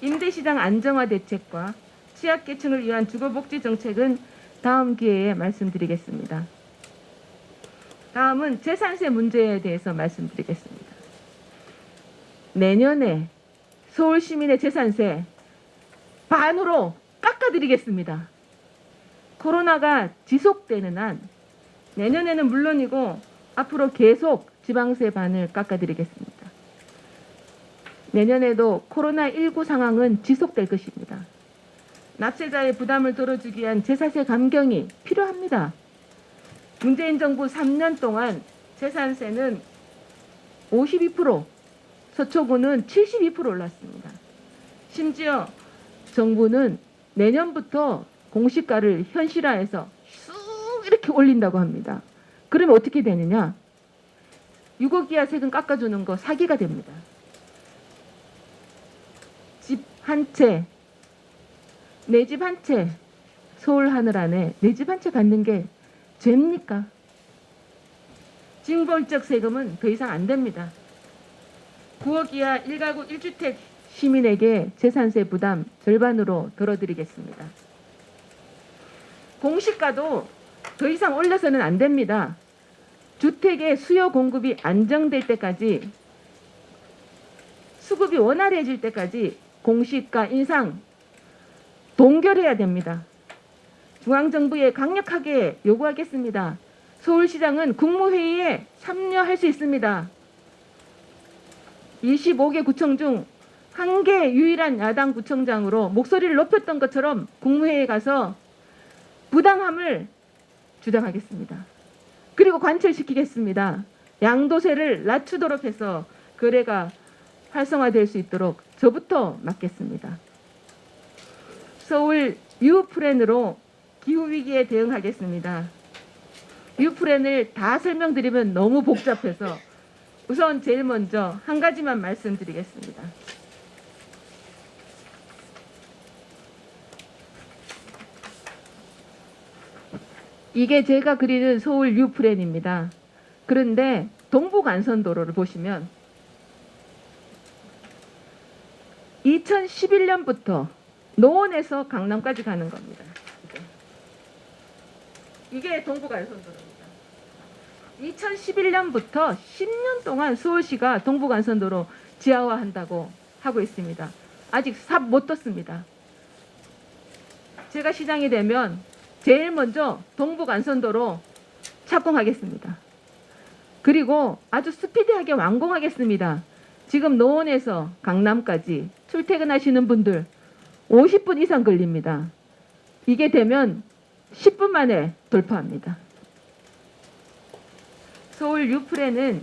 Speaker 5: 임대시장 안정화 대책과 취약계층을 위한 주거복지 정책은 다음 기회에 말씀드리겠습니다. 다음은 재산세 문제에 대해서 말씀드리겠습니다. 내년에 서울 시민의 재산세 반으로 깎아드리겠습니다. 코로나가 지속되는 한 내년에는 물론이고 앞으로 계속 지방세 반을 깎아드리겠습니다. 내년에도 코로나19 상황은 지속될 것입니다. 납세자의 부담을 덜어주기 위한 재산세 감경이 필요합니다. 문재인 정부 3년 동안 재산세는 52%, 서초구는 72% 올랐습니다. 심지어 정부는 내년부터 공시가를 현실화해서 쑥 이렇게 올린다고 합니다. 그러면 어떻게 되느냐? 6억 이하 세금 깎아주는 거 사기가 됩니다. 집 한 채, 내 집 한 채, 서울 하늘 안에 내 집 한 채 갖는 게 죄입니까? 징벌적 세금은 더 이상 안 됩니다. 9억 이하 1가구 1주택 시민에게 재산세 부담 절반으로 덜어드리겠습니다. 공시가도 더 이상 올려서는 안 됩니다. 주택의 수요 공급이 안정될 때까지, 수급이 원활해질 때까지 공시가 인상 동결해야 됩니다. 중앙정부에 강력하게 요구하겠습니다. 서울시장은 국무회의에 참여할 수 있습니다. 25개 구청 중 한 개 유일한 야당 구청장으로 목소리를 높였던 것처럼 국무회의에 가서 부당함을 주장하겠습니다. 그리고 관철시키겠습니다. 양도세를 낮추도록 해서 거래가 활성화될 수 있도록 저부터 맡겠습니다. 서울 유플랜으로 기후위기에 대응하겠습니다. 유플랜을 다 설명드리면 너무 복잡해서 우선 제일 먼저 한 가지만 말씀드리겠습니다. 이게 제가 그리는 서울 유플랜입니다. 그런데 동부간선도로를 보시면 2011년부터 노원에서 강남까지 가는 겁니다. 이게 동부간선도로입니다. 2011년부터 10년 동안 서울시가 동부간선도로 지하화한다고 하고 있습니다. 아직 삽 못 떴습니다. 제가 시장이 되면 제일 먼저 동부간선도로 착공하겠습니다. 그리고 아주 스피디하게 완공하겠습니다. 지금 노원에서 강남까지 출퇴근하시는 분들 50분 이상 걸립니다. 이게 되면 10분 만에 돌파합니다. 서울 유플랜은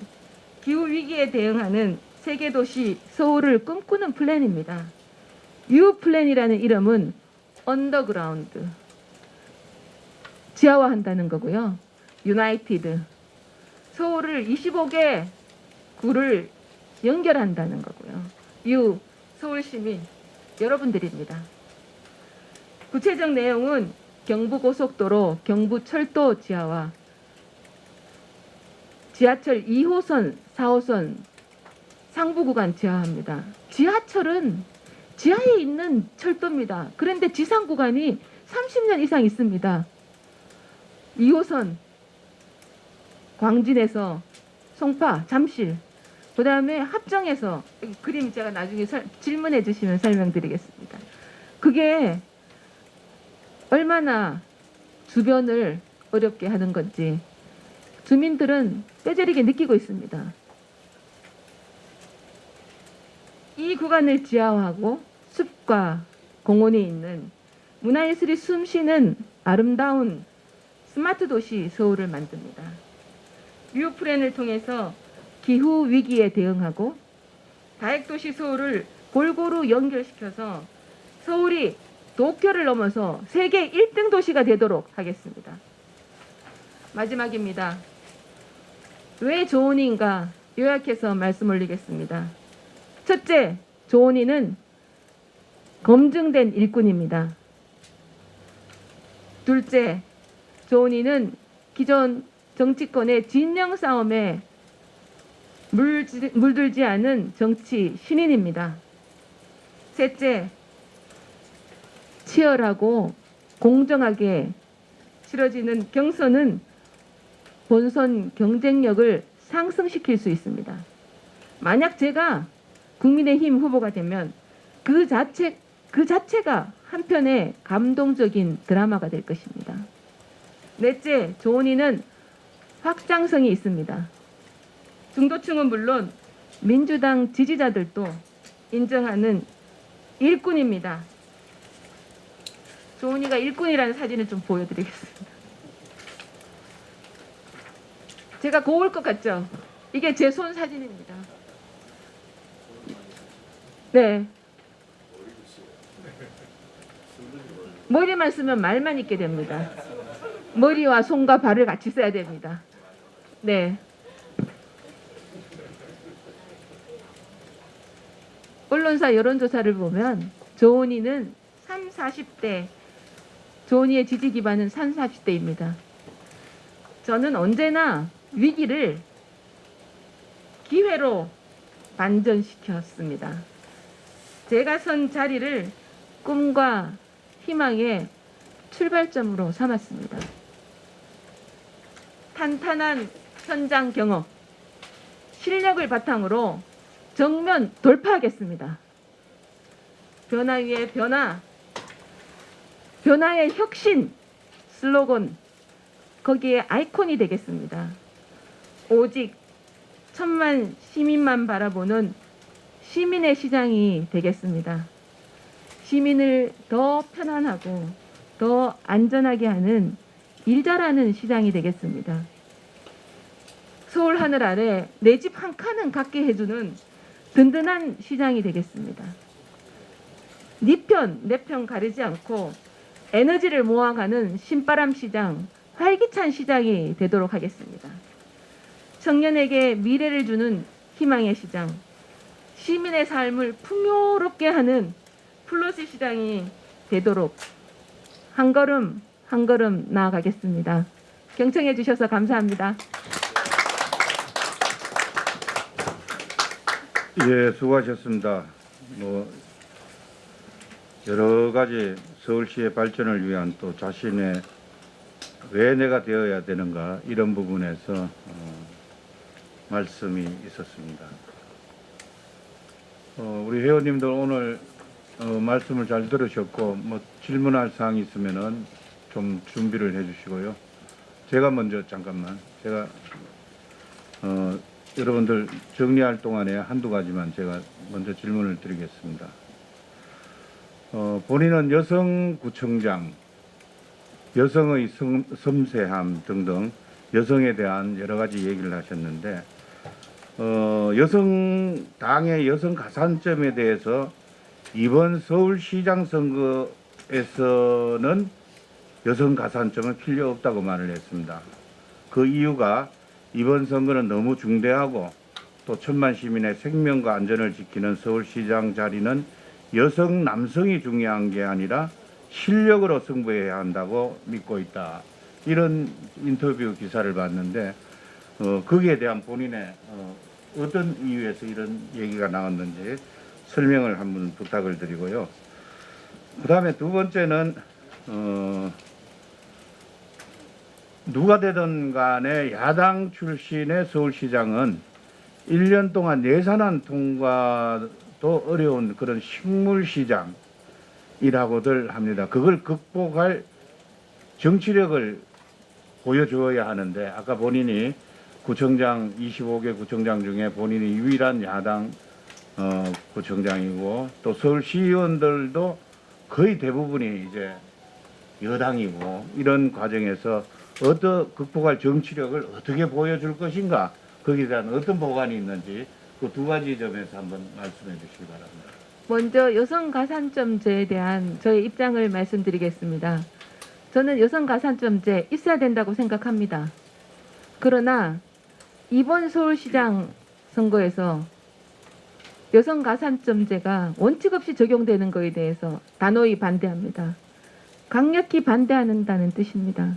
Speaker 5: 기후위기에 대응하는 세계도시 서울을 꿈꾸는 플랜입니다. 유플랜이라는 이름은 언더그라운드, 지하화한다는 거고요. 유나이티드, 서울을 25개 구를 연결한다는 거고요. 유, 서울시민 여러분들입니다. 구체적 내용은 경부고속도로, 경부철도 지하화, 지하철 2호선, 4호선 상부구간 지하화합니다. 지하철은 지하에 있는 철도입니다. 그런데 지상 구간이 30년 이상 있습니다. 2호선 광진에서 송파, 잠실, 그 다음에 합정에서, 그림 제가 나중에 질문해 주시면 설명드리겠습니다. 그게 얼마나 주변을 어렵게 하는 건지 주민들은 뼈저리게 느끼고 있습니다. 이 구간을 지하화하고 숲과 공원이 있는 문화예술이 숨쉬는 아름다운 스마트 도시 서울을 만듭니다. 유플랜을 통해서 기후 위기에 대응하고 다핵도시 서울을 골고루 연결시켜서 서울이 도쿄를 넘어서 세계 1등 도시가 되도록 하겠습니다. 마지막입니다. 왜 조은희인가 요약해서 말씀 올리겠습니다. 첫째, 조은희는 검증된 일꾼입니다. 둘째, 조은희는 기존 정치권의 진영 싸움에 물들지 않은 정치 신인입니다. 셋째, 치열하고 공정하게 치러지는 경선은 본선 경쟁력을 상승시킬 수 있습니다. 만약 제가 국민의힘 후보가 되면 그 자체가 한편의 감동적인 드라마가 될 것입니다. 넷째, 조은희는 확장성이 있습니다. 중도층은 물론 민주당 지지자들도 인정하는 일꾼입니다. 조은희가 일꾼이라는 사진을 좀 보여드리겠습니다. 제가 고울 것 같죠? 이게 제 손 사진입니다. 네. 머리만 쓰면 말만 있게 됩니다. 머리와 손과 발을 같이 써야 됩니다. 네. 언론사 여론조사를 보면 조은희는 30, 40대, 조은희의 지지 기반은 30, 40대입니다. 저는 언제나 위기를 기회로 반전시켰습니다. 제가 선 자리를 꿈과 희망의 출발점으로 삼았습니다. 탄탄한 현장 경험, 실력을 바탕으로 정면 돌파하겠습니다. 변화 위에 변화, 변화의 혁신 슬로건, 거기에 아이콘이 되겠습니다. 오직 1000만 시민만 바라보는 시민의 시장이 되겠습니다. 시민을 더 편안하고 더 안전하게 하는 일 잘하는 시장이 되겠습니다. 서울 하늘 아래 내 집 한 칸은 갖게 해주는 든든한 시장이 되겠습니다. 네 편, 내 편 가리지 않고 에너지를 모아가는 신바람 시장, 활기찬 시장이 되도록 하겠습니다. 청년에게 미래를 주는 희망의 시장, 시민의 삶을 풍요롭게 하는 플러스 시장이 되도록 한 걸음 한 걸음 나아가겠습니다. 경청해 주셔서 감사합니다.
Speaker 4: 예, 수고하셨습니다. 여러 가지 서울시의 발전을 위한 또 자신의 왜 내가 되어야 되는가 이런 부분에서 말씀이 있었습니다. 우리 회원님들 오늘 말씀을 잘 들으셨고 뭐 질문할 사항이 있으면은 좀 준비를 해주시고요. 제가 먼저 잠깐만 제가 여러분들 정리할 동안에 한두 가지만 제가 먼저 질문을 드리겠습니다. 본인은 여성구청장, 여성의 섬세함 등등 여성에 대한 여러 가지 얘기를 하셨는데 당의 여성 가산점에 대해서 이번 서울시장 선거에서는 여성 가산점은 필요 없다고 말을 했습니다. 그 이유가 이번 선거는 너무 중대하고 또 천만 시민의 생명과 안전을 지키는 서울시장 자리는 여성, 남성이 중요한 게 아니라 실력으로 승부해야 한다고 믿고 있다. 이런 인터뷰 기사를 봤는데 거기에 대한 본인의 어떤 이유에서 이런 얘기가 나왔는지 설명을 한번 부탁을 드리고요. 그 다음에 두 번째는 누가 되든 간에 야당 출신의 서울시장은 1년 동안 예산안 통과도 어려운 그런 식물시장이라고들 합니다. 그걸 극복할 정치력을 보여주어야 하는데 아까 본인이 구청장 25개 구청장 중에 본인이 유일한 야당 구청장이고 또 서울시의원들도 거의 대부분이 이제 여당이고 이런 과정에서 극복할 정치력을 어떻게 보여줄 것인가 거기에 대한 어떤 보관이 있는지 그 두 가지 점에서 한번 말씀해 주시기 바랍니다.
Speaker 5: 먼저 여성 가산점제에 대한 저의 입장을 말씀드리겠습니다. 저는 여성 가산점제 있어야 된다고 생각합니다. 그러나 이번 서울시장 선거에서 여성 가산점제가 원칙 없이 적용되는 것에 대해서 단호히 반대합니다. 강력히 반대한다는 뜻입니다.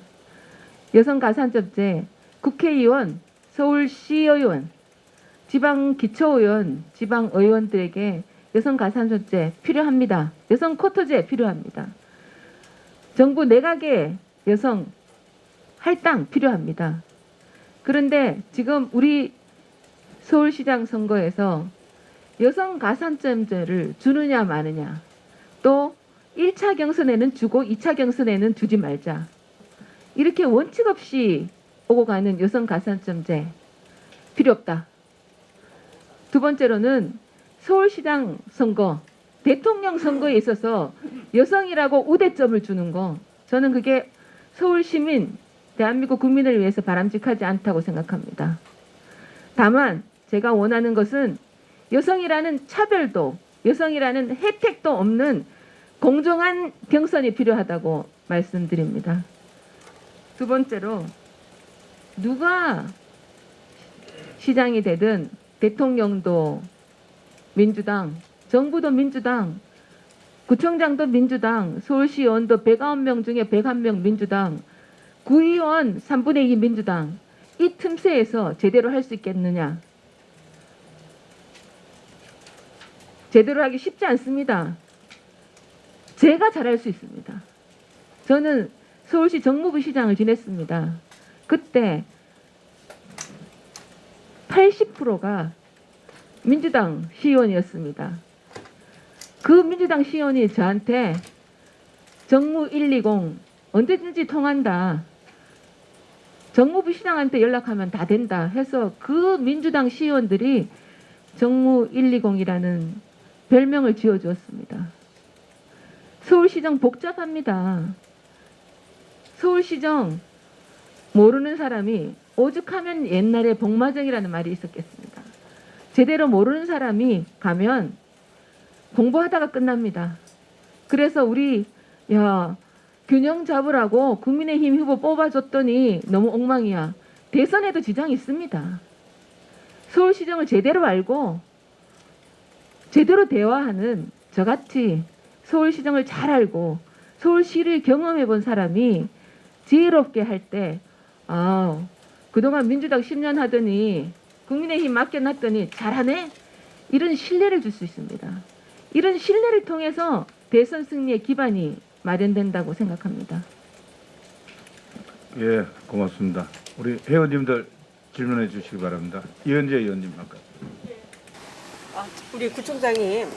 Speaker 5: 여성 가산점제, 국회의원, 서울시의원, 지방기초의원, 지방의원들에게 여성 가산점제 필요합니다. 여성 코타제 필요합니다. 정부 내각에 여성 할당 필요합니다. 그런데 지금 우리 서울시장 선거에서 여성 가산점제를 주느냐 마느냐, 또 1차 경선에는 주고 2차 경선에는 주지 말자, 이렇게 원칙 없이 오고 가는 여성 가산점제 필요 없다. 두 번째로는 서울시장 선거, 대통령 선거에 있어서 여성이라고 우대점을 주는 거, 저는 그게 서울 시민, 대한민국 국민을 위해서 바람직하지 않다고 생각합니다. 다만 제가 원하는 것은 여성이라는 차별도, 여성이라는 혜택도 없는 공정한 경선이 필요하다고 말씀드립니다. 두 번째로 누가 시장이 되든 대통령도 민주당, 정부도 민주당, 구청장도 민주당, 서울시의원도 109명 중에 101명 민주당, 구의원 3분의 2 민주당, 이 틈새에서 제대로 할 수 있겠느냐? 제대로 하기 쉽지 않습니다. 제가 잘할 수 있습니다. 저는 서울시 정무부 시장을 지냈습니다. 그때 80%가 민주당 시의원이었습니다. 그 민주당 시의원이 저한테 정무 120 언제든지 통한다, 정무부 시장한테 연락하면 다 된다 해서 그 민주당 시의원들이 정무 120이라는 별명을 지어주었습니다. 서울시정 복잡합니다. 서울시정 모르는 사람이 오죽하면 옛날에 복마정이라는 말이 있었겠습니다. 제대로 모르는 사람이 가면 공부하다가 끝납니다. 그래서 우리 균형 잡으라고 국민의힘 후보 뽑아줬더니 너무 엉망이야. 대선에도 지장이 있습니다. 서울시정을 제대로 알고 제대로 대화하는 저같이 서울시정을 잘 알고 서울시를 경험해 본 사람이 지혜롭게 할 때 그동안 민주당 10년 하더니 국민의힘 맡겨놨더니 잘하네? 이런 신뢰를 줄 수 있습니다. 이런 신뢰를 통해서 대선 승리의 기반이 마련된다고 생각합니다.
Speaker 4: 예, 고맙습니다. 우리 회원님들 질문해 주시기 바랍니다. 이현재 의원님 아까.
Speaker 6: 우리 구청장님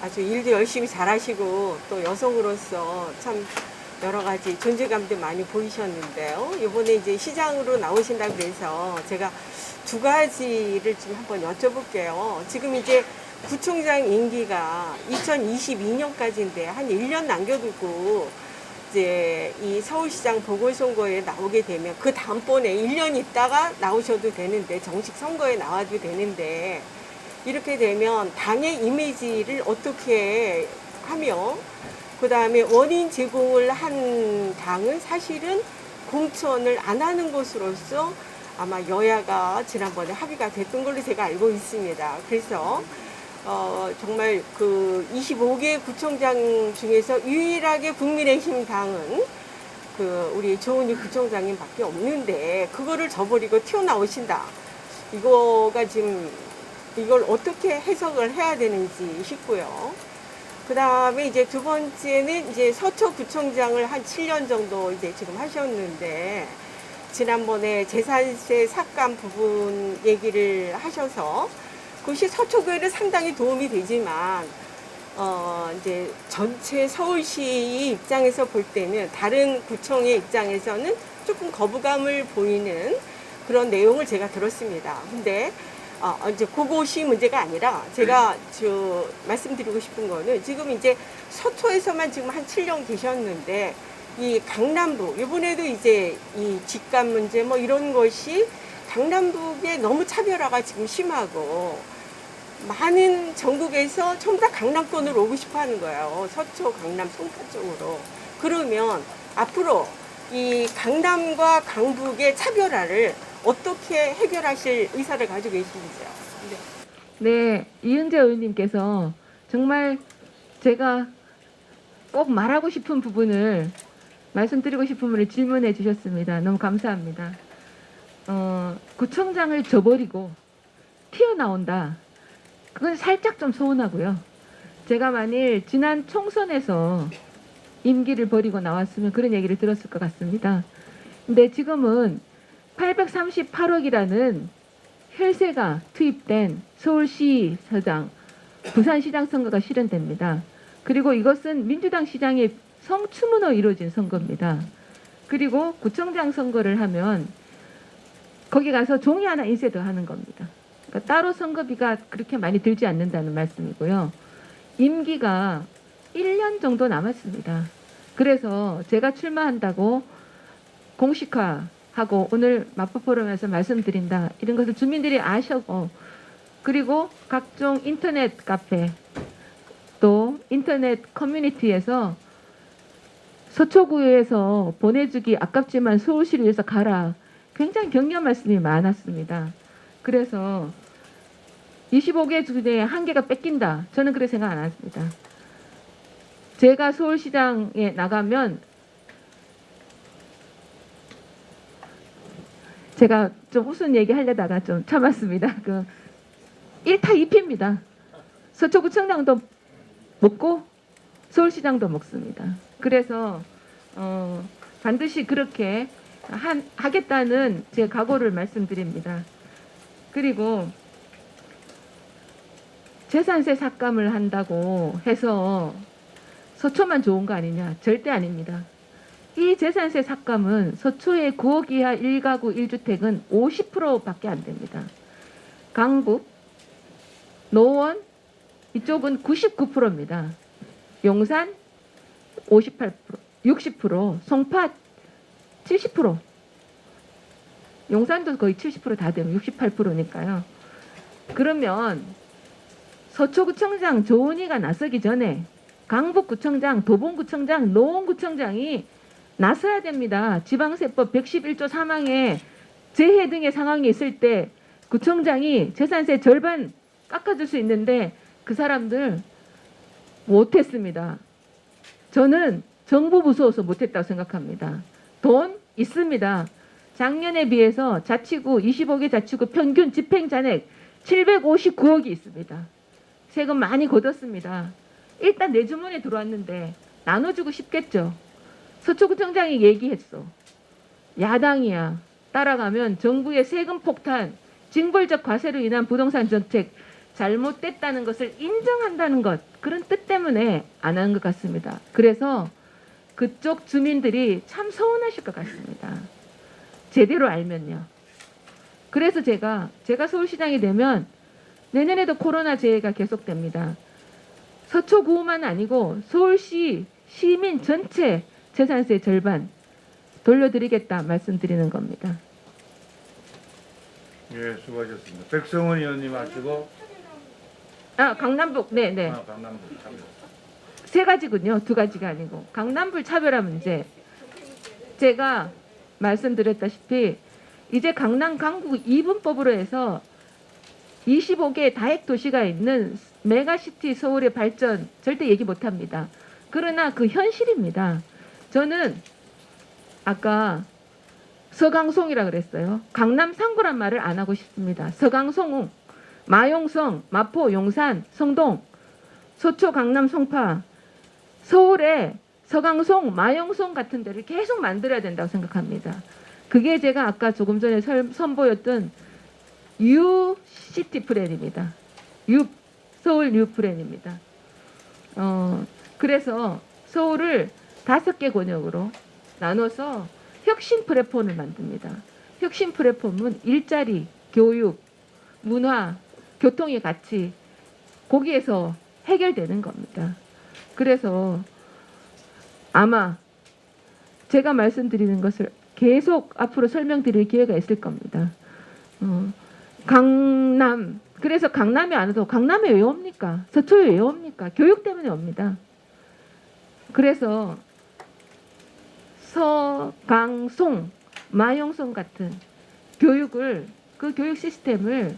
Speaker 6: 아주 일도 열심히 잘하시고 또 여성으로서 참 여러 가지 존재감도 많이 보이셨는데요. 이번에 이제 시장으로 나오신다고 그래서 제가 두 가지를 좀 한번 여쭤볼게요. 지금 이제 구청장 임기가 2022년까지인데 한 1년 남겨두고 이제 이 서울시장 보궐선거에 나오게 되면 그 다음번에 1년 있다가 나오셔도 되는데 정식 선거에 나와도 되는데 이렇게 되면 당의 이미지를 어떻게 하며 그 다음에 원인 제공을 한 당은 사실은 공천을 안 하는 것으로서 아마 여야가 지난번에 합의가 됐던 걸로 제가 알고 있습니다. 그래서 정말 그 25개 구청장 중에서 유일하게 국민의힘 당은 그 우리 조은희 구청장님밖에 없는데 그거를 저버리고 튀어나오신다. 이거가 지금 이걸 어떻게 해석을 해야 되는지 싶고요. 그 다음에 이제 두 번째는 이제 서초구청장을 한 7년 정도 이제 지금 하셨는데 지난번에 재산세 삭감 부분 얘기를 하셔서 그것이 서초구에는 상당히 도움이 되지만 이제 전체 서울시 입장에서 볼 때는 다른 구청의 입장에서는 조금 거부감을 보이는 그런 내용을 제가 들었습니다. 근데 이제 그것이 문제가 아니라 제가 말씀드리고 싶은 거는 지금 이제 서초에서만 지금 한 7년 계셨는데 이 강남북 이번에도 이제 이 집값 문제 뭐 이런 것이 강남북에 너무 차별화가 지금 심하고 많은 전국에서 전부 다 강남권으로 오고 싶어 하는 거예요. 서초, 강남, 송파 쪽으로. 그러면 앞으로 이 강남과 강북의 차별화를 어떻게 해결하실 의사를 가지고 계시는지요?
Speaker 5: 네, 이은재 의원님께서 정말 제가 꼭 말하고 싶은 부분을 말씀드리고 싶은 부분을 질문해 주셨습니다. 너무 감사합니다. 구청장을 저버리고 튀어나온다. 그건 살짝 좀 서운하고요. 제가 만일 지난 총선에서 임기를 버리고 나왔으면 그런 얘기를 들었을 것 같습니다. 근데 지금은 838억이라는 혈세가 투입된 서울시장, 부산시장 선거가 실현됩니다. 그리고 이것은 민주당 시장의 성추문으로 이루어진 선거입니다. 그리고 구청장 선거를 하면 거기 가서 종이 하나 인쇄 더 하는 겁니다. 그러니까 따로 선거비가 그렇게 많이 들지 않는다는 말씀이고요. 임기가 1년 정도 남았습니다. 그래서 제가 출마한다고 공식화하고 오늘 마포 포럼에서 말씀드린다. 이런 것을 주민들이 아셔고 그리고 각종 인터넷 카페 또 인터넷 커뮤니티에서 서초구에서 보내주기 아깝지만 서울시를 위해서 가라. 굉장히 격려 말씀이 많았습니다. 그래서 25개 중에 한 개가 뺏긴다. 저는 그렇게 생각 안 합니다. 제가 서울시장에 나가면 제가 좀 무슨 얘기 하려다가 좀 참았습니다. 1타 2피입니다. 서초구청장도 먹고 서울시장도 먹습니다. 그래서 반드시 그렇게 하겠다는 제 각오를 말씀드립니다. 그리고 재산세 삭감을 한다고 해서 서초만 좋은 거 아니냐? 절대 아닙니다. 이 재산세 삭감은 서초의 9억 이하 1가구 1주택은 50%밖에 안 됩니다. 강북, 노원 이쪽은 99%입니다. 용산 58%, 60%, 송파 70%. 용산도 거의 70% 다 되면 68%니까요. 그러면 서초구청장 조은희가 나서기 전에 강북구청장, 도봉구청장, 노원구청장이 나서야 됩니다. 지방세법 111조 3항에 재해 등의 상황이 있을 때 구청장이 재산세 절반 깎아줄 수 있는데 그 사람들 못했습니다. 저는 정부 무서워서 못했다고 생각합니다. 돈 있습니다. 작년에 비해서 자치구 25개 자치구 평균 집행잔액 759억이 있습니다. 세금 많이 걷었습니다. 일단 내 주머니에 들어왔는데 나눠주고 싶겠죠. 서초구청장이 얘기했어. 야당이야. 따라가면 정부의 세금 폭탄, 징벌적 과세로 인한 부동산 정책 잘못됐다는 것을 인정한다는 것, 그런 뜻 때문에 안 하는 것 같습니다. 그래서 그쪽 주민들이 참 서운하실 것 같습니다. 제대로 알면요. 그래서 제가 서울시장이 되면 내년에도 코로나 재해가 계속됩니다. 서초구만 아니고 서울시 시민 전체 재산세 절반 돌려드리겠다 말씀드리는 겁니다.
Speaker 4: 예, 수고하셨습니다. 백성원 의원님 하시고
Speaker 5: 강남북, 네네.
Speaker 4: 강남북 참여.
Speaker 5: 세 가지군요. 두 가지가 아니고. 강남불 차별화 문제. 제가 말씀드렸다시피 이제 강남 강북 2분법으로 해서 25개 다핵 도시가 있는 메가시티 서울의 발전 절대 얘기 못합니다. 그러나 그 현실입니다. 저는 아까 서강송이라 그랬어요. 강남 상구란 말을 안 하고 싶습니다. 서강송, 마용성, 마포, 용산, 성동, 서초, 강남, 송파, 서울에 서강송, 마용성 같은 데를 계속 만들어야 된다고 생각합니다. 그게 제가 아까 조금 전에 선보였던 뉴시티 플랜입니다. 서울 뉴 플랜입니다. 그래서 서울을 5개 권역으로 나눠서 혁신 플랫폼을 만듭니다. 혁신 플랫폼은 일자리, 교육, 문화, 교통이 같이 거기에서 해결되는 겁니다. 그래서 아마 제가 말씀드리는 것을 계속 앞으로 설명드릴 기회가 있을 겁니다. 강남, 그래서 강남이 안 와도 강남에 왜 옵니까? 서초에 왜 옵니까? 교육 때문에 옵니다. 그래서 서강송, 마용성 같은 교육을, 그 교육 시스템을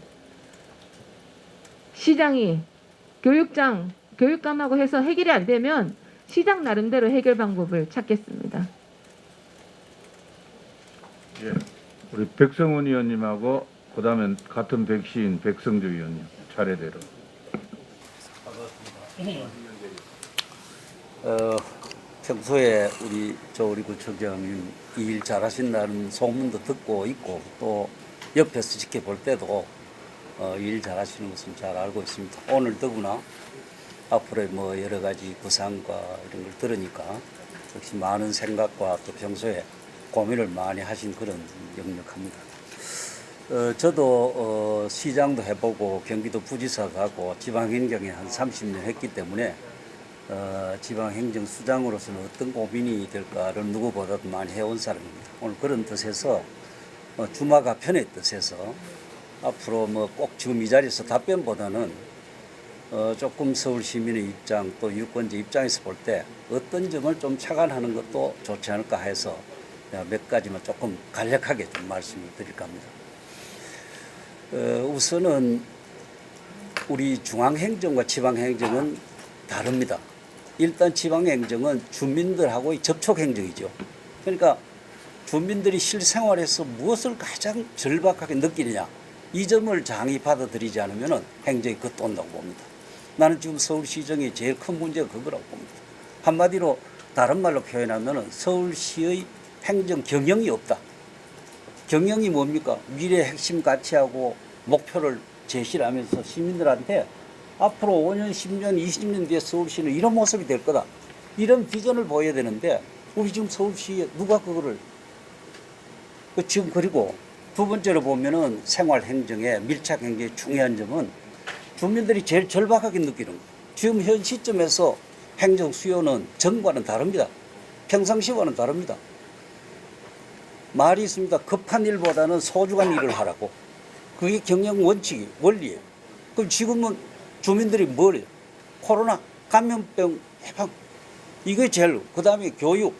Speaker 5: 시장이 교육감하고 해서 해결이 안 되면 시장 나름대로 해결 방법을 찾겠습니다.
Speaker 4: 예, 우리 백성원 의원님하고 그다음에 같은 백시인 백성주 의원님 차례대로.
Speaker 7: 평소에 우리 구청장님 일 잘하신다는 소문도 듣고 있고 또 옆에서 지켜볼 때도 일 잘하시는 것은 잘 알고 있습니다. 오늘 더구나 앞으로 뭐 여러 가지 구상과 이런 걸 들으니까 역시 많은 생각과 또 평소에 고민을 많이 하신 그런 역력합니다. 저도 시장도 해보고 경기도 부지사도 하고 지방행정에 한 30년 했기 때문에 지방행정수장으로서는 어떤 고민이 될까를 누구보다도 많이 해온 사람입니다. 오늘 그런 뜻에서 주마가 편의 뜻에서 앞으로 뭐 꼭 지금 이 자리에서 답변보다는 조금 서울 시민의 입장 또 유권자 입장에서 볼 때 어떤 점을 좀 착안하는 것도 좋지 않을까 해서 몇 가지만 조금 간략하게 좀 말씀을 드릴까 합니다. 우선은 우리 중앙행정과 지방행정은 다릅니다. 일단 지방행정은 주민들하고의 접촉행정이죠. 그러니까 주민들이 실생활에서 무엇을 가장 절박하게 느끼느냐 이 점을 장히 받아들이지 않으면 행정이 겉돈다고 봅니다. 나는 지금 서울시정의 제일 큰 문제가 그거라고 봅니다. 한마디로 다른 말로 표현하면 서울시의 행정 경영이 없다. 경영이 뭡니까? 미래의 핵심 가치하고 목표를 제시를 하면서 시민들한테 앞으로 5년, 10년, 20년 뒤에 서울시는 이런 모습이 될 거다. 이런 비전을 보여야 되는데 우리 지금 서울시에 누가 그거를 지금 그리고 두 번째로 보면은 생활행정의 밀착행정의 중요한 점은 주민들이 제일 절박하게 느끼는 거예요. 지금 현 시점에서 행정 수요는 전과는 다릅니다. 평상시와는 다릅니다. 말이 있습니다. 급한 일보다는 소중한 일을 하라고. 그게 경영 원칙이 원리예요. 그럼 지금은 주민들이 뭐래요? 코로나, 감염병 예방. 이게 제일, 그 다음에 교육,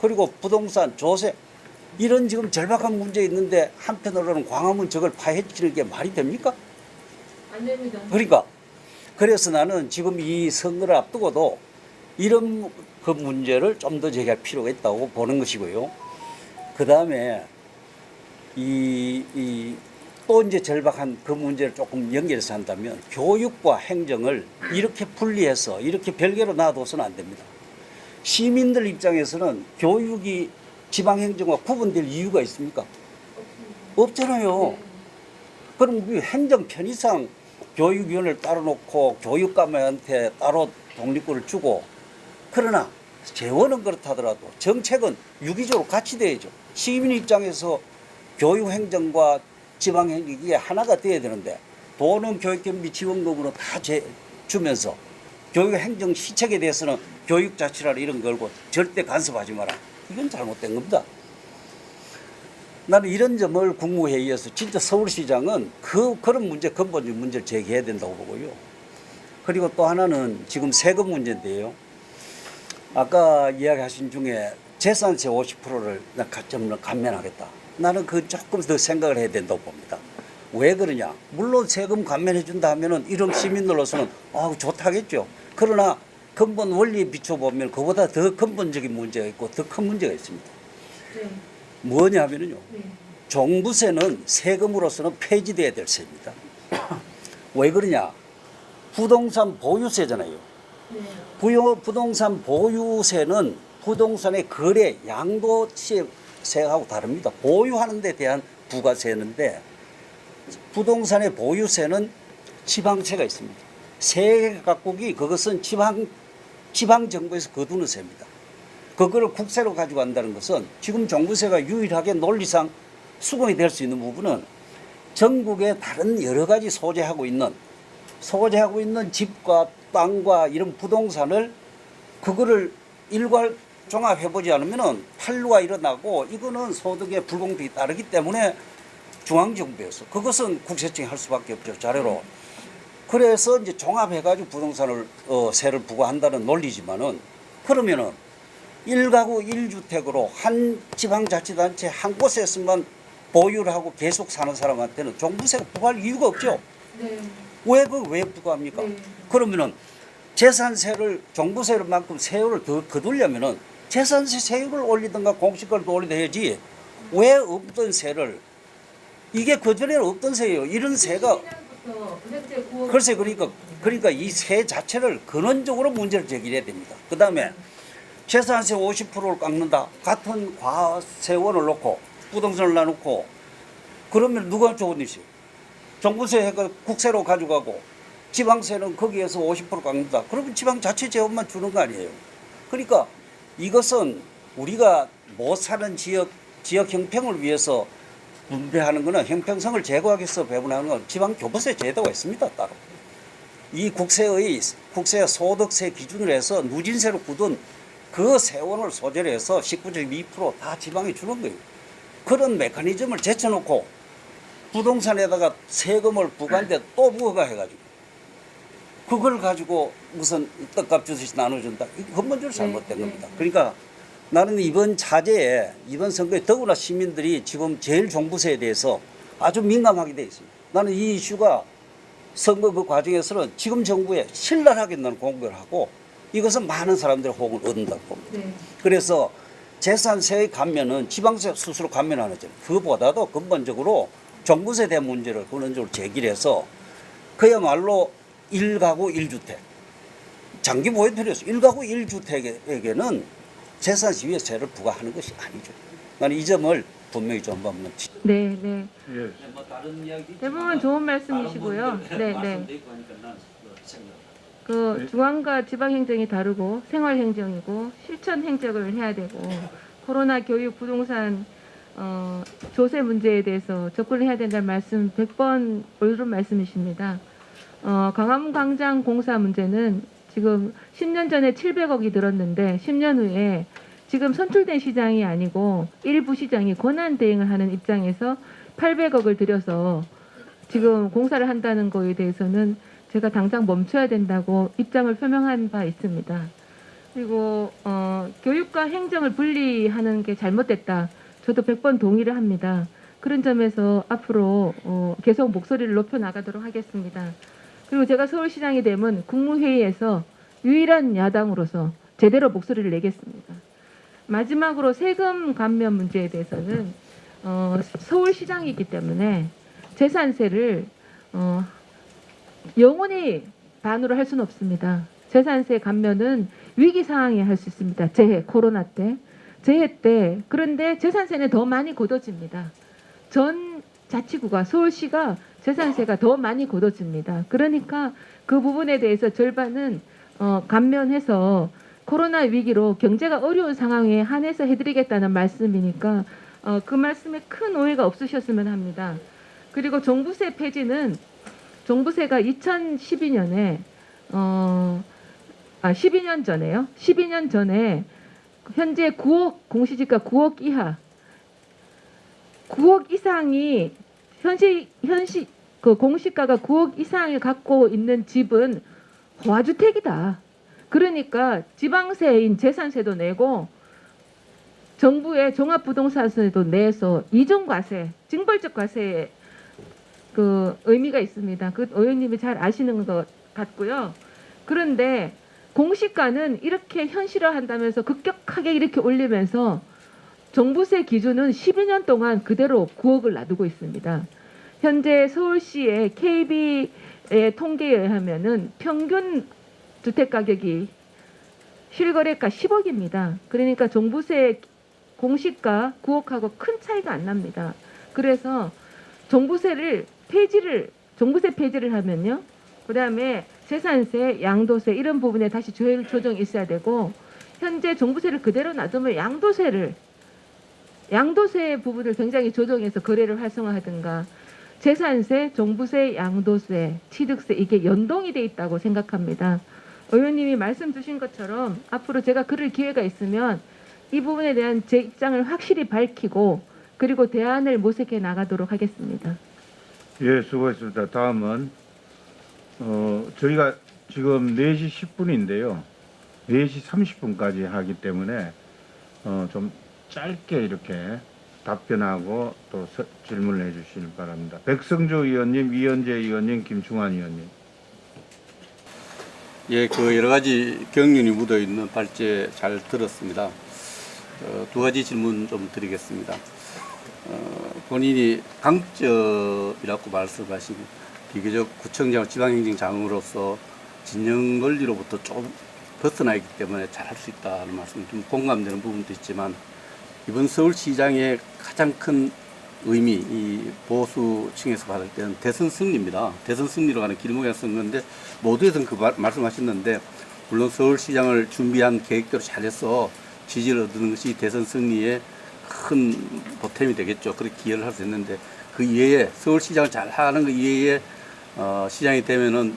Speaker 7: 그리고 부동산, 조세. 이런 지금 절박한 문제 있는데 한편으로는 광화문 저걸 파헤치는 게 말이 됩니까?
Speaker 5: 안 됩니다.
Speaker 7: 그러니까 그래서 나는 지금 이 선거를 앞두고도 이런 그 문제를 좀 더 제기할 필요가 있다고 보는 것이고요. 그 다음에 또 이제 절박한 그 문제를 조금 연결해서 한다면 교육과 행정을 이렇게 분리해서 이렇게 별개로 놔둬서는 안 됩니다. 시민들 입장에서는 교육이 지방행정과 구분될 이유가 있습니까? 없잖아요. 그럼 우리 행정 편의상 교육위원회를 따로 놓고 교육감한테 따로 독립권을 주고, 그러나 재원은 그렇다더라도 정책은 유기적으로 같이 돼야죠. 시민 입장에서 교육행정과 지방행정이 이게 하나가 돼야 되는데, 돈은 교육경비 지원금으로 다 주면서 교육행정 시책에 대해서는 교육자치라 이런 거 걸고 절대 간섭하지 마라. 이건 잘못된 겁니다. 나는 이런 점을 국무회의에서 진짜 서울시장은 그런 문제, 근본적 문제를 제기해야 된다고 보고요. 그리고 또 하나는 지금 세금 문제인데요. 아까 이야기하신 중에 재산세 50%를 감면하겠다. 나는 그 조금 더 생각을 해야 된다고 봅니다. 왜 그러냐? 물론 세금 감면해 준다 하면은 이런 시민들로서는 좋다겠죠. 그러나 근본 원리에 비춰보면 그보다 더 근본적인 문제가 있고 더 큰 문제가 있습니다.
Speaker 5: 네.
Speaker 7: 뭐냐면은요.
Speaker 5: 네.
Speaker 7: 종부세는 세금으로서는 폐지돼야 될 세입니다. 왜 그러냐? 부동산 보유세잖아요.
Speaker 5: 네.
Speaker 7: 부동산 보유세는 부동산의 거래 양도세하고 다릅니다. 보유하는 데 대한 부가세인데, 부동산의 보유세는 지방세가 있습니다. 세 각국이 그것은 지방정부에서 거두는 세입니다. 그거를 국세로 가지고 간다는 것은 지금 종부세가 유일하게 논리상 수긍이 될 수 있는 부분은 전국의 다른 여러 가지 소재하고 있는 집과 땅과 이런 부동산을 그거를 일괄 종합해보지 않으면은 판로가 일어나고 이거는 소득의 불공평이 따르기 때문에 중앙정부에서 그것은 국세청이 할 수밖에 없죠. 자료로. 그래서 이제 종합해가지고 부동산을 세를 부과한다는 논리지만은, 그러면은 1가구 1주택으로 한 지방자치단체 한 곳에서만 보유를 하고 계속 사는 사람한테는 종부세가 부과할 이유가 없죠.
Speaker 5: 네.
Speaker 7: 왜 부과합니까?
Speaker 5: 네.
Speaker 7: 그러면은 재산세를 종부세만큼 세율을 더 거두려면은 재산세 세율을 올리든가 공시가를 더 올리든가 해야지, 왜 없던 세를, 이게 그전에는 없던 세예요. 이런 세가 글쎄, 그러니까 이 세 자체를 근원적으로 문제를 제기해야 됩니다. 그 다음에 재산세 50%를 깎는다. 같은 과세원을 놓고 부동산을 놔놓고 그러면 누가 좋은 일이에요? 종부세가 국세로 가져가고 지방세는 거기에서 50% 깎는다. 그러면 지방자치 재원만 주는 거 아니에요? 그러니까 이것은 우리가 못 사는 지역 형평을 위해서 분배하는 거는, 형평성을 제고하기 위해서 배분하는 건 지방교부세 제도가 있습니다. 따로. 이 국세 소득세 기준으로 해서 누진세로 굳은 그 세원을 소재로 해서 19.2% 지방에 주는 거예요. 그런 메커니즘을 제쳐놓고 부동산에다가 세금을 부과하는데 또 부과해가지고 그걸 가지고 무슨 떡값 주듯이 나눠준다. 이거 근본적으로 잘못된 겁니다. 그러니까 나는 이번 선거에 더구나 시민들이 지금 제일 종부세에 대해서 아주 민감하게 돼 있습니다. 나는 이 이슈가 선거 그 과정에서는 지금 정부에 신랄하게 나는 공격을 하고, 이것은 많은 사람들의 호응을 얻는다고 봅니다.
Speaker 5: 네.
Speaker 7: 그래서 재산세의 감면은 지방세 스스로 감면하는 점, 그보다도 근본적으로 종부세에 대한 문제를 근원적으로 제기를 해서 그야말로 1가구 1주택, 장기 보유 필요해서 1가구 1주택에게는 재산세 위에 세를 부과하는 것이 아니죠. 나는 이 점을 분명히 좀 한번
Speaker 5: 네, 네.
Speaker 4: 예.
Speaker 5: 대부분 좋은 말씀이시고요. 네, 네. 그 중앙과 지방 행정이 다르고 생활 행정이고 실천 행정을 해야 되고, 코로나 교육 부동산 조세 문제에 대해서 접근을 해야 된다는 말씀 100번 옳은 말씀이십니다. 광화문 광장 공사 문제는 지금 10년 전에 700억이 들었는데 10년 후에 지금 선출된 시장이 아니고 일부 시장이 권한 대행을 하는 입장에서 800억을 들여서 지금 공사를 한다는 거에 대해서는 제가 당장 멈춰야 된다고 입장을 표명한 바 있습니다. 그리고 교육과 행정을 분리하는 게 잘못됐다. 저도 100번 동의를 합니다. 그런 점에서 앞으로 계속 목소리를 높여 나가도록 하겠습니다. 그리고 제가 서울시장이 되면 국무회의에서 유일한 야당으로서 제대로 목소리를 내겠습니다. 마지막으로 세금 감면 문제에 대해서는 서울시장이기 때문에 재산세를 영원히 반으로 할 수는 없습니다. 재산세 감면은 위기 상황에 할 수 있습니다. 재해, 코로나 때. 재해 때 그런데 재산세는 더 많이 걷어집니다. 전 자치구가 서울시가 재산세가 더 많이 걷어집니다. 그러니까 그 부분에 대해서 절반은 감면해서 코로나 위기로 경제가 어려운 상황에 한해서 해드리겠다는 말씀이니까 그 말씀에 큰 오해가 없으셨으면 합니다. 그리고 종부세 폐지는 종부세가 2012년에 12년 전에요. 12년 전에 현재 9억 공시지가 9억 이하 9억 이상이 현시 그 공시가가 9억 이상을 갖고 있는 집은 호화주택이다. 그러니까 지방세인 재산세도 내고 정부의 종합부동산세도 내서 이중과세, 징벌적 과세에 그 의미가 있습니다. 그 의원님이 잘 아시는 것 같고요. 그런데 공시가는 이렇게 현실화한다면서 급격하게 이렇게 올리면서 종부세 기준은 12년 동안 그대로 9억을 놔두고 있습니다. 현재 서울시의 KB의 통계에 의하면은 평균 주택 가격이 실거래가 10억입니다. 그러니까 종부세 공시가 9억하고 큰 차이가 안 납니다. 그래서 종부세 폐지를 하면요. 그다음에 재산세, 양도세 이런 부분에 다시 조정이 있어야 되고 현재 종부세를 그대로 놔두면 양도세 부분을 굉장히 조정해서 거래를 활성화하든가 재산세, 종부세, 양도세, 취득세 이게 연동이 돼 있다고 생각합니다. 의원님이 말씀 주신 것처럼 앞으로 제가 그럴 기회가 있으면 이 부분에 대한 제 입장을 확실히 밝히고 그리고 대안을 모색해 나가도록 하겠습니다.
Speaker 4: 예, 수고했습니다. 다음은 저희가 지금 4시 10분인데요. 4시 30분까지 하기 때문에 좀 짧게 이렇게 답변하고 또 질문을 해주시길 바랍니다. 백성주 의원님, 이현재 의원님, 김충환 의원님.
Speaker 7: 예, 그 여러 가지 경륜이 묻어 있는 발제 잘 들었습니다. 두 가지 질문 좀 드리겠습니다. 본인이 강적이라고 말씀하신 비교적 구청장, 지방행정장으로서 진영 논리로부터 좀 벗어나 있기 때문에 잘할 수 있다는 말씀 좀 공감되는 부분도 있지만 이번 서울시장의 가장 큰 의미, 이 보수층에서 받을 때는 대선 승리입니다. 대선 승리로 가는 길목의 선거인데 모두에서 그 말씀하셨는데 물론 서울시장을 준비한 계획대로 잘해서 지지를 얻는 것이 대선 승리의 큰 보탬이 되겠죠. 그렇게 기여를 할 수 있는데 그 이외에 서울시장을 잘 하는 그 이외에 시장이 되면은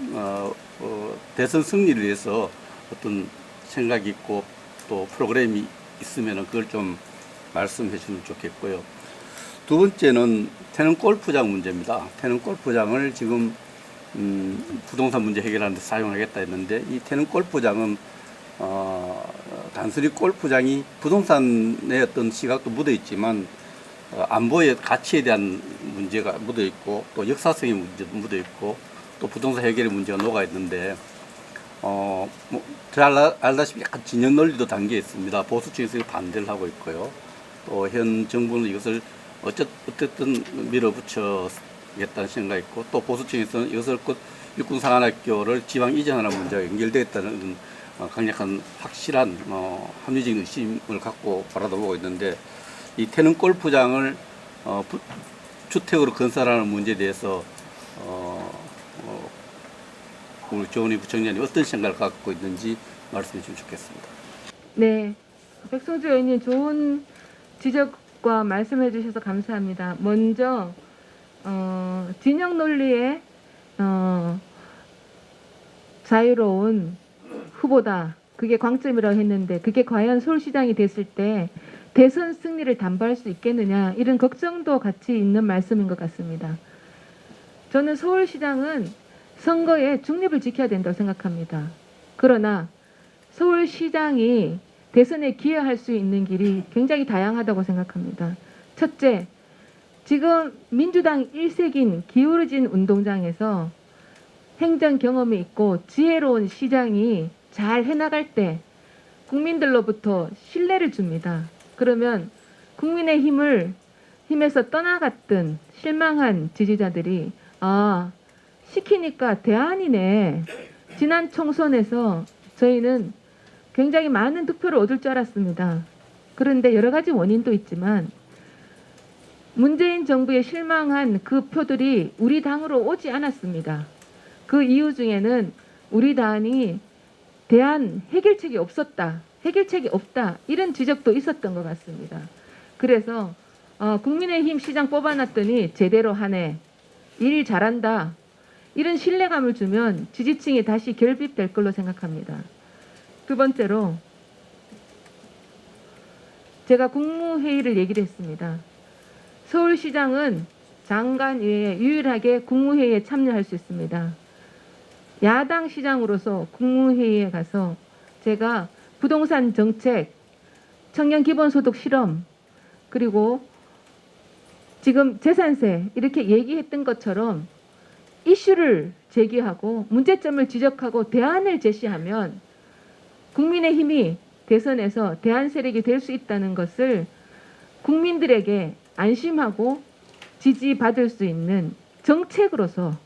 Speaker 7: 대선 승리를 위해서 어떤 생각이 있고 또 프로그램이 있으면은 그걸 좀 말씀해 주면 좋겠고요. 두 번째는 태릉 골프장 문제입니다. 태릉 골프장을 지금 부동산 문제 해결하는 데 사용하겠다 했는데 이 태릉 골프장은 단순히 골프장이 부동산의 어떤 시각도 묻어 있지만 안보의 가치에 대한 문제가 묻어 있고 또 역사성의 문제도 묻어 있고 또 부동산 해결의 문제가 녹아 있는데 잘 알다시피 약간 진영 논리도 담겨 있습니다. 보수층에서 반대를 하고 있고요. 또 현 정부는 이것을 어쨌든 밀어붙여겠다는 생각이 있고 또 보수층에서는 이것을 곧 육군사관학교를 지방 이전하는 문제가 연결되어 있다는 강력한 확실한 합리적인 의심을 갖고 바라보고 있는데 이 태릉 골프장을 주택으로 건설하는 문제에 대해서 우리 조은희 부총장님 어떤 생각을 갖고 있는지 말씀해 주시면 좋겠습니다.
Speaker 5: 네, 백성주 의원님 좋은 지적과 말씀해 주셔서 감사합니다. 먼저 진영 논리의 자유로운 후보다. 그게 광점이라고 했는데 그게 과연 서울시장이 됐을 때 대선 승리를 담보할 수 있겠느냐 이런 걱정도 같이 있는 말씀인 것 같습니다. 저는 서울시장은 선거에 중립을 지켜야 된다고 생각합니다. 그러나 서울시장이 대선에 기여할 수 있는 길이 굉장히 다양하다고 생각합니다. 첫째, 지금 민주당 1색인 기울어진 운동장에서 행정 경험이 있고 지혜로운 시장이 잘 해나갈 때 국민들로부터 신뢰를 줍니다. 그러면 국민의힘에서 떠나갔던 실망한 지지자들이 시키니까 대안이네. 지난 총선에서 저희는 굉장히 많은 득표를 얻을 줄 알았습니다. 그런데 여러 가지 원인도 있지만 문재인 정부에 실망한 그 표들이 우리 당으로 오지 않았습니다. 그 이유 중에는 우리 당이 대안 해결책이 없었다, 해결책이 없다 이런 지적도 있었던 것 같습니다. 그래서 국민의힘 시장 뽑아놨더니 제대로 하네, 일 잘한다 이런 신뢰감을 주면 지지층이 다시 결핍될 걸로 생각합니다. 두 번째로 제가 국무회의를 얘기를 했습니다. 서울시장은 장관 외에 유일하게 국무회의에 참여할 수 있습니다. 야당 시장으로서 국무회의에 가서 제가 부동산 정책, 청년 기본소득 실험, 그리고 지금 재산세 이렇게 얘기했던 것처럼 이슈를 제기하고 문제점을 지적하고 대안을 제시하면 국민의힘이 대선에서 대안 세력이 될 수 있다는 것을 국민들에게 안심하고 지지받을 수 있는 정책으로서,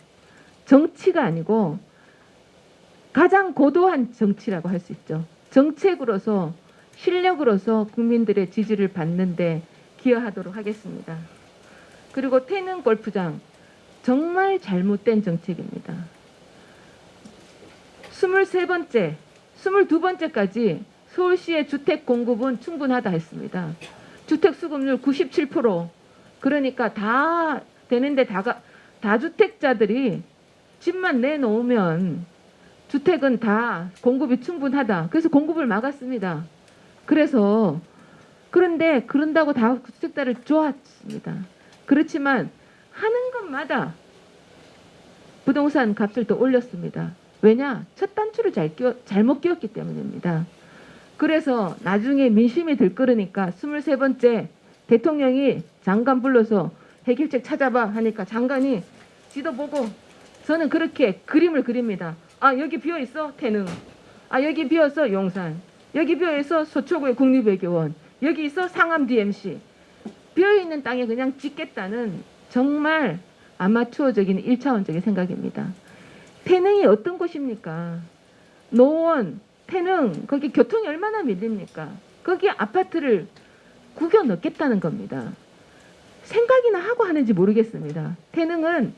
Speaker 5: 정치가 아니고 가장 고도한 정치라고 할 수 있죠. 정책으로서, 실력으로서 국민들의 지지를 받는데 기여하도록 하겠습니다. 그리고 태릉 골프장 정말 잘못된 정책입니다. 23번째, 22번째까지 서울시의 주택 공급은 충분하다 했습니다. 주택 수급률 97%, 그러니까 다 되는데 다주택자들이 집만 내놓으면 주택은 다 공급이 충분하다. 그래서 공급을 막았습니다. 그런데 그런다고 다 주택자를 좋았습니다. 그렇지만 하는 것마다 부동산 값을 더 올렸습니다. 왜냐? 첫 단추를 잘못 끼웠기 때문입니다. 그래서 나중에 민심이 들끓으니까 23번째 대통령이 장관 불러서 해결책 찾아봐 하니까 장관이 지도 보고 저는 그렇게 그림을 그립니다. 아, 여기 비어있어 태릉, 아, 여기 비어서 용산, 여기 비어있어 서초구의 국립외교원, 여기 있어 상암 DMC. 비어있는 땅에 그냥 짓겠다는 정말 아마추어적인 1차원적인 생각입니다. 태릉이 어떤 곳입니까? 노원, 태릉, 거기 교통이 얼마나 밀립니까? 거기 아파트를 구겨 넣겠다는 겁니다. 생각이나 하고 하는지 모르겠습니다. 태릉은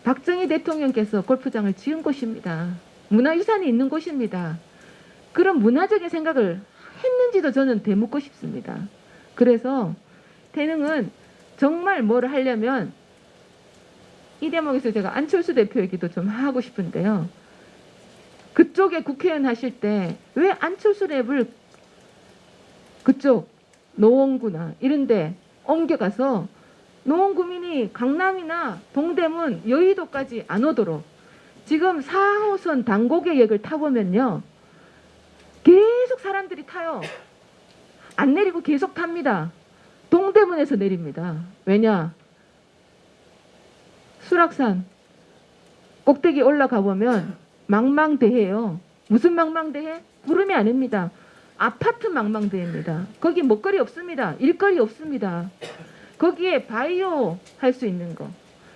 Speaker 5: 박정희 대통령께서 골프장을 지은 곳입니다. 문화유산이 있는 곳입니다. 그런 문화적인 생각을 했는지도 저는 되묻고 싶습니다. 그래서 태릉은 정말 뭘 하려면 이 대목에서 제가 안철수 대표 얘기도 좀 하고 싶은데요. 그쪽에 국회의원 하실 때 왜 안철수 랩을 그쪽 노원구나 이런데 옮겨가서 노원구민이 강남이나 동대문, 여의도까지 안 오도록 지금 4호선 당고개역을 타보면요. 계속 사람들이 타요. 안 내리고 계속 탑니다. 동대문에서 내립니다. 왜냐? 수락산 꼭대기 올라가 보면 망망대해요. 무슨 망망대해? 구름이 아닙니다. 아파트 망망대해입니다. 거기 먹거리 없습니다. 일거리 없습니다. 거기에 바이오 할 수 있는 거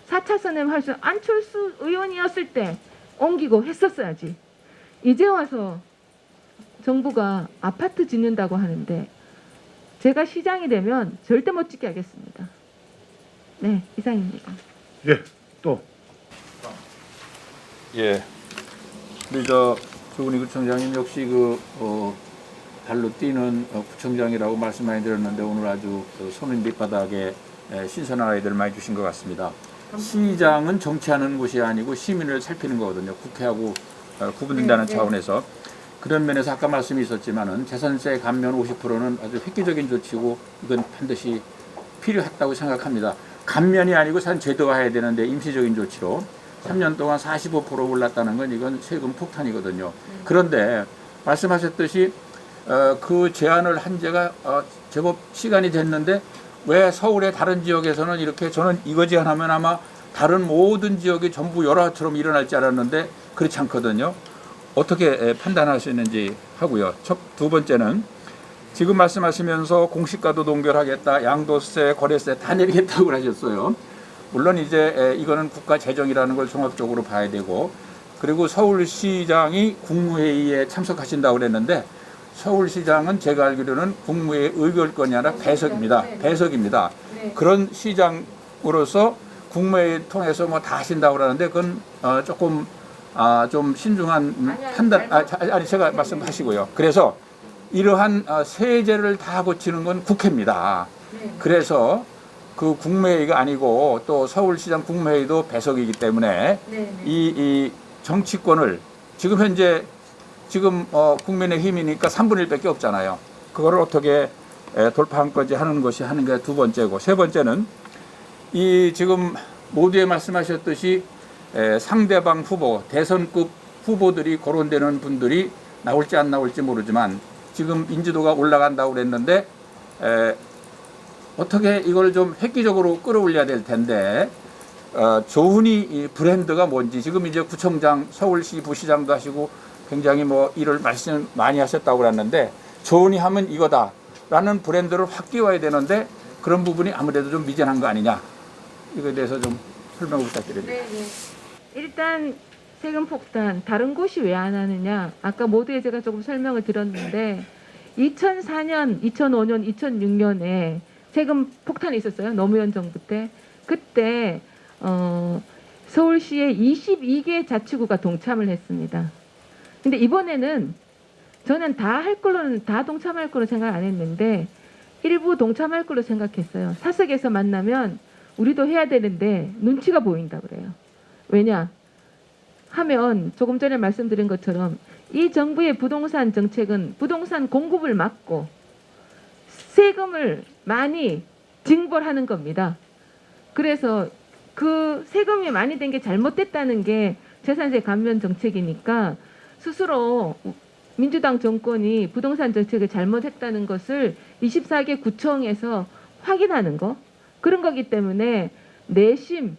Speaker 5: 4차선에 할 수 안철수 의원이었을 때 옮기고 했었어야지. 이제 와서 정부가 아파트 짓는다고 하는데 제가 시장이 되면 절대 못 짓게 하겠습니다. 네, 이상입니다.
Speaker 4: 예, 또.
Speaker 8: 예. 우리 조은희 구청장님 역시 발로 뛰는 구청장이라고 말씀 많이 드렸는데 오늘 아주 손은 밑바닥에 신선한 아이들 많이 주신 것 같습니다. 시장은 정치하는 곳이 아니고 시민을 살피는 거거든요. 국회하고 구분된다는 차원에서. 그런 면에서 아까 말씀이 있었지만은 재산세 감면 50%는 아주 획기적인 조치고 이건 반드시 필요했다고 생각합니다. 감면이 아니고 사실 제도화해야 되는데 임시적인 조치로 3년 동안 45% 올랐다는 건 이건 세금 폭탄이거든요. 그런데 말씀하셨듯이 그 제안을 한 지가 제법 시간이 됐는데 왜 서울의 다른 지역에서는 이렇게 저는 이거 제안하면 아마 다른 모든 지역이 전부 열화처럼 일어날 줄 알았는데 그렇지 않거든요. 어떻게 판단하시는지 하고요. 두 번째는 지금 말씀하시면서 공시가도 동결하겠다, 양도세, 거래세 다 내리겠다고 하셨어요. 물론 이제 이거는 국가 재정이라는 걸 종합적으로 봐야 되고 그리고 서울시장이 국무회의에 참석하신다고 그랬는데 서울시장은 제가 알기로는 국무회의 의결권이 아니라 배석입니다. 배석입니다.
Speaker 5: 네.
Speaker 8: 그런 시장으로서 국무회의 통해서 뭐 다 하신다고 그러는데 그건 조금 좀 신중한 판단 아니 제가 말씀하시고요. 그래서 이러한 세제를 다 고치는 건 국회입니다.
Speaker 5: 네.
Speaker 8: 그래서 그 국무회의가 아니고 또 서울시장 국무회의도 배석이기 때문에
Speaker 5: 네.
Speaker 8: 이 정치권을 지금 현재 국민의힘이니까 3분의 1밖에 없잖아요. 그거를 어떻게 돌파한 건지 하는 것이 하는 게 두 번째고, 세 번째는 이 지금 모두에 말씀하셨듯이 상대방 후보, 대선급 후보들이 거론되는 분들이 나올지 안 나올지 모르지만 지금 인지도가 올라간다고 그랬는데 어떻게 이걸 좀 획기적으로 끌어올려야 될 텐데 조은희 이 브랜드가 뭔지 지금 이제 구청장, 서울시 부시장도 하시고 굉장히 뭐 일을 말씀 많이 하셨다고 그랬는데 조은희 하면 이거다라는 브랜드를 확 띄워야 되는데 그런 부분이 아무래도 좀 미진한 거 아니냐, 이거에 대해서 좀 설명 부탁드립니다.
Speaker 5: 네. 일단 세금 폭탄 다른 곳이 왜 안 하느냐, 아까 모두에 제가 조금 설명을 드렸는데 2004년, 2005년, 2006년에 세금 폭탄이 있었어요. 노무현 정부 때. 그때 서울시에 22개 자치구가 동참을 했습니다. 근데 이번에는 저는 다 동참할 거로 생각 안 했는데 일부 동참할 걸로 생각했어요. 사석에서 만나면 우리도 해야 되는데 눈치가 보인다 그래요. 왜냐 하면 조금 전에 말씀드린 것처럼 이 정부의 부동산 정책은 부동산 공급을 막고 세금을 많이 징벌하는 겁니다. 그래서 그 세금이 많이 된 게 잘못됐다는 게 재산세 감면 정책이니까 스스로 민주당 정권이 부동산 정책을 잘못했다는 것을 24개 구청에서 확인하는 거, 그런 거기 때문에 내심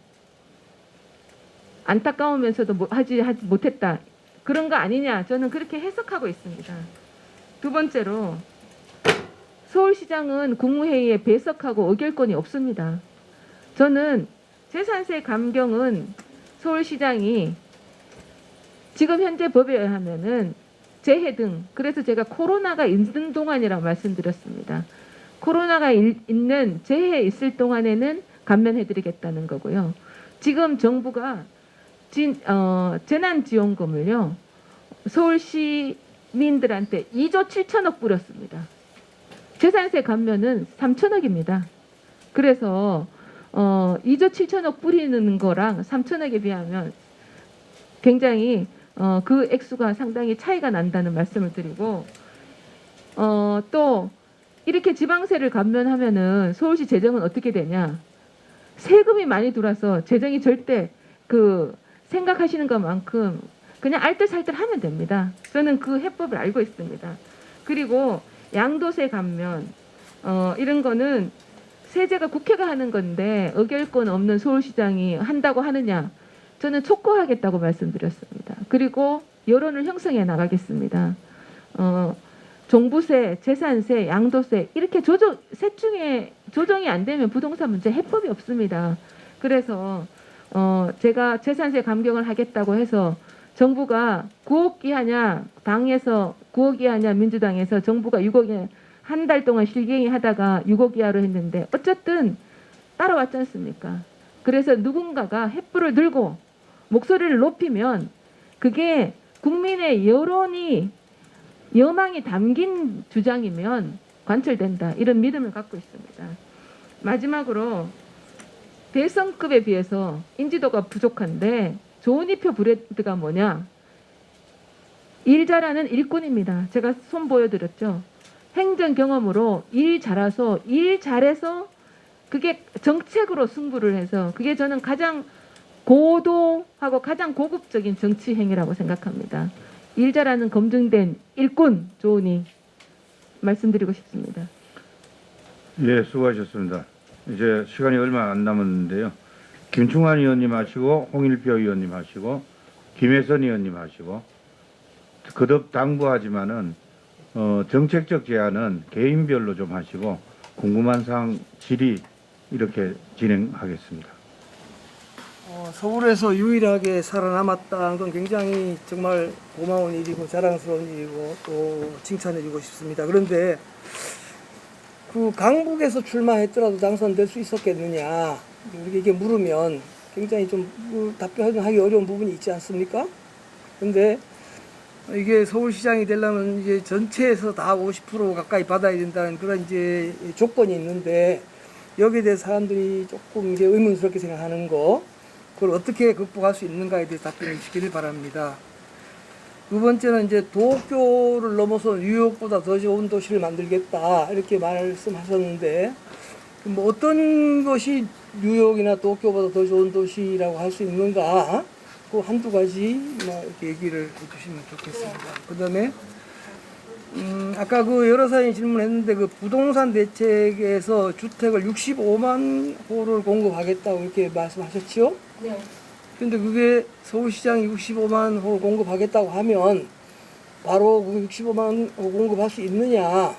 Speaker 5: 안타까우면서도 하지 못했다, 그런 거 아니냐, 저는 그렇게 해석하고 있습니다. 두 번째로 서울시장은 국무회의에 배석하고 의결권이 없습니다. 저는 재산세 감경은 서울시장이 지금 현재 법에 의하면은 재해 등, 그래서 제가 코로나가 있는 동안이라고 말씀드렸습니다. 코로나가 있는 재해 있을 동안에는 감면해드리겠다는 거고요. 지금 정부가 재난지원금을요 서울시민들한테 2조 7천억 뿌렸습니다. 재산세 감면은 3천억입니다. 그래서 2조 7천억 뿌리는 거랑 3천억에 비하면 굉장히 그 액수가 상당히 차이가 난다는 말씀을 드리고, 또 이렇게 지방세를 감면하면은 서울시 재정은 어떻게 되냐? 세금이 많이 들어와서 재정이 절대 생각하시는 것만큼 그냥 알뜰살뜰 하면 됩니다. 저는 그 해법을 알고 있습니다. 그리고 양도세 감면 이런 거는 세제가 국회가 하는 건데 의결권 없는 서울시장이 한다고 하느냐? 저는 촉구하겠다고 말씀드렸습니다. 그리고 여론을 형성해 나가겠습니다. 종부세, 재산세, 양도세 이렇게 셋 중에 조정이 안 되면 부동산 문제 해법이 없습니다. 그래서 제가 재산세 감경을 하겠다고 해서 정부가 9억이 하냐, 당에서 9억이 하냐, 민주당에서 정부가 6억이 한 달 동안 실갱이 하다가 6억 이하로 했는데 어쨌든 따라왔지 않습니까? 그래서 누군가가 횃불을 들고 목소리를 높이면 그게 국민의 여망이 담긴 주장이면 관철된다, 이런 믿음을 갖고 있습니다. 마지막으로 대선급에 비해서 인지도가 부족한데 조은희표 브랜드가 뭐냐? 일 잘하는 일꾼입니다. 제가 손 보여드렸죠. 행정 경험으로 일 잘해서 그게 정책으로 승부를 해서 그게 저는 가장 고도하고 가장 고급적인 정치 행위라고 생각합니다. 일 잘하는 검증된 일꾼 조은희 말씀드리고 싶습니다.
Speaker 4: 예, 수고하셨습니다. 이제 시간이 얼마 안 남았는데요. 김충환 의원님 하시고 홍일표 의원님 하시고 김혜선 의원님 하시고 거듭 당부하지만은 정책적 제안은 개인별로 좀 하시고 궁금한 사항 질의 이렇게 진행하겠습니다.
Speaker 9: 서울에서 유일하게 살아남았다는 건 굉장히 정말 고마운 일이고 자랑스러운 일이고 또 칭찬해주고 싶습니다. 그런데 그 강북에서 출마했더라도 당선될 수 있었겠느냐 이렇게 물으면 굉장히 좀 답변하기 어려운 부분이 있지 않습니까? 근데 이게 서울시장이 되려면 이제 전체에서 다 50% 가까이 받아야 된다는 그런 이제 조건이 있는데 여기에 대해서 사람들이 조금 이제 의문스럽게 생각하는 거, 그걸 어떻게 극복할 수 있는가에 대해서 답변을 주시기를 바랍니다. 두 번째는 이제 도쿄를 넘어서 뉴욕보다 더 좋은 도시를 만들겠다 이렇게 말씀하셨는데 뭐 어떤 것이 뉴욕이나 도쿄보다 더 좋은 도시라고 할 수 있는가? 그 한두 가지 이렇게 얘기를 해주시면 좋겠습니다. 그다음에 아까 그 여러 사람이 질문했는데 그 부동산 대책에서 주택을 65만 호를 공급하겠다고 이렇게 말씀하셨죠?
Speaker 5: 네.
Speaker 9: 근데 그게 서울시장이 65만 호 공급하겠다고 하면 바로 그 65만 호 공급할 수 있느냐?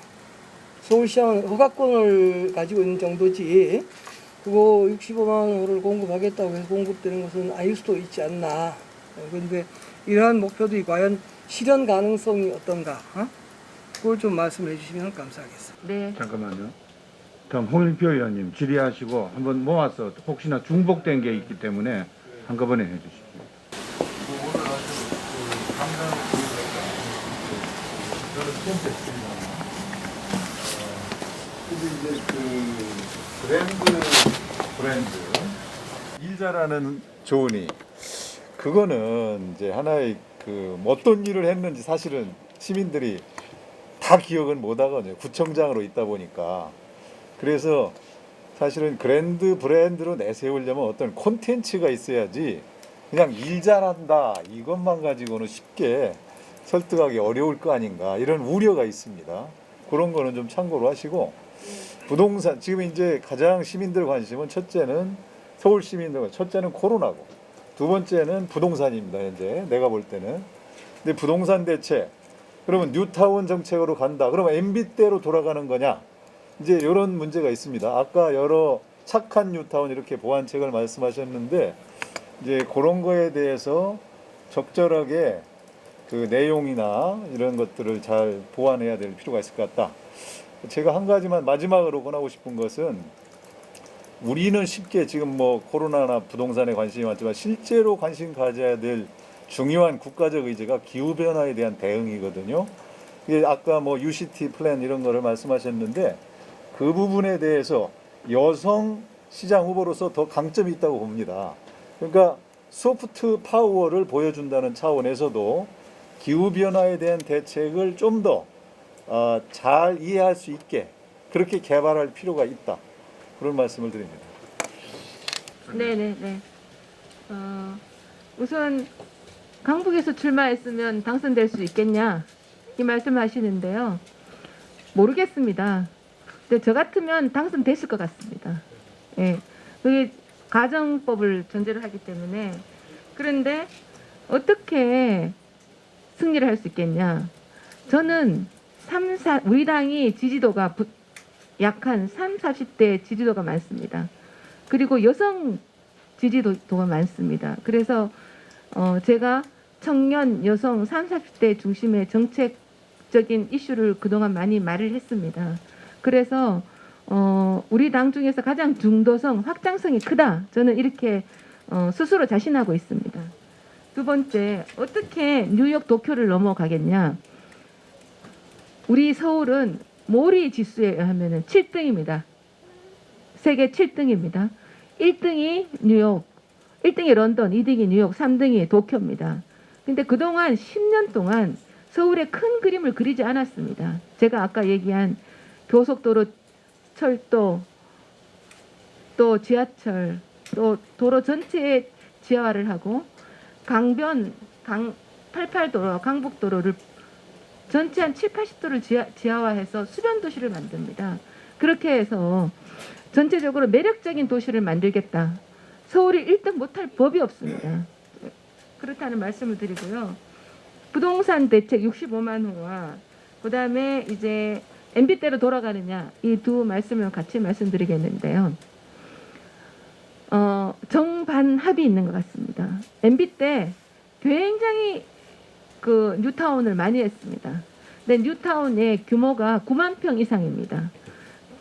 Speaker 9: 서울시장은 허가권을 가지고 있는 정도지 그거 65만 호를 공급하겠다고 해서 공급되는 것은 아닐 수도 있지 않나. 그런데 이러한 목표들이 과연 실현 가능성이 어떤가? 그걸 좀 말씀해 주시면 감사하겠습니다.
Speaker 5: 네.
Speaker 4: 잠깐만요. 다음 홍일표 의원님 질의하시고 한번 모아서 혹시나 중복된 게 있기 때문에 한꺼번에 해주십시오.
Speaker 3: 오늘 아주 그 강당 저는 처음 뵙습니다. 근데 이제 그 브랜드 일 잘하는 조은이 그거는 이제 하나의 그 어떤 일을 했는지 사실은 시민들이 다 기억은 못 하거든요. 구청장으로 있다 보니까. 그래서 사실은 브랜드로 내세우려면 어떤 콘텐츠가 있어야지 그냥 일 잘한다 이것만 가지고는 쉽게 설득하기 어려울 거 아닌가 이런 우려가 있습니다. 그런 거는 좀 참고로 하시고 부동산 지금 이제 가장 시민들 관심은 첫째는 서울 시민들 첫째는 코로나고 두 번째는 부동산입니다. 현재 내가 볼 때는. 근데 부동산 대책 그러면 뉴타운 정책으로 간다. 그러면 MB대로 돌아가는 거냐? 이제 이런 문제가 있습니다. 아까 여러 착한 뉴타운 이렇게 보완책을 말씀하셨는데 이제 그런 거에 대해서 적절하게 그 내용이나 이런 것들을 잘 보완해야 될 필요가 있을 것 같다. 제가 한 가지만 마지막으로 권하고 싶은 것은 우리는 쉽게 지금 뭐 코로나나 부동산에 관심이 많지만 실제로 관심 가져야 될 중요한 국가적 의제가 기후변화에 대한 대응이거든요. 이게 아까 뭐 UCT 플랜 이런 거를 말씀하셨는데 그 부분에 대해서 여성 시장 후보로서 더 강점이 있다고 봅니다. 그러니까 소프트 파워를 보여준다는 차원에서도 기후변화에 대한 대책을 좀 더 잘 이해할 수 있게 그렇게 개발할 필요가 있다. 그런 말씀을 드립니다.
Speaker 5: 네네네. 우선 강북에서 출마했으면 당선될 수 있겠냐 이 말씀하시는데요. 모르겠습니다. 근데 저 같으면 당선됐을 것 같습니다. 예, 그게 가정법을 전제로 하기 때문에. 그런데 어떻게 승리를 할 수 있겠냐? 저는 우리 당이 지지도가 약한 30, 40대 지지도가 많습니다. 그리고 여성 지지도가 많습니다. 그래서 제가 청년, 여성, 30, 40대 중심의 정책적인 이슈를 그동안 많이 말을 했습니다. 그래서 우리 당 중에서 가장 중도성, 확장성이 크다. 저는 이렇게 스스로 자신하고 있습니다. 두 번째, 어떻게 뉴욕, 도쿄를 넘어가겠냐? 우리 서울은 모리 지수에 의하면 7등입니다. 세계 7등입니다. 1등이 뉴욕, 1등이 런던, 2등이 뉴욕, 3등이 도쿄입니다. 근데 그동안 10년 동안 서울의 큰 그림을 그리지 않았습니다. 제가 아까 얘기한 고속도로, 철도, 또 지하철, 또 도로 전체에 지하화를 하고 강변, 88도로, 강북도로를 전체 한 7, 80도를 지하화해서 수변 도시를 만듭니다. 그렇게 해서 전체적으로 매력적인 도시를 만들겠다. 서울이 1등 못할 법이 없습니다. 그렇다는 말씀을 드리고요. 부동산 대책 65만 호와 그 다음에 이제 MB대로 돌아가느냐 이 두 말씀을 같이 말씀드리겠는데요. 정반합이 있는 것 같습니다. MB 때 굉장히 그 뉴타운을 많이 했습니다. 근데 뉴타운의 규모가 9만 평 이상입니다.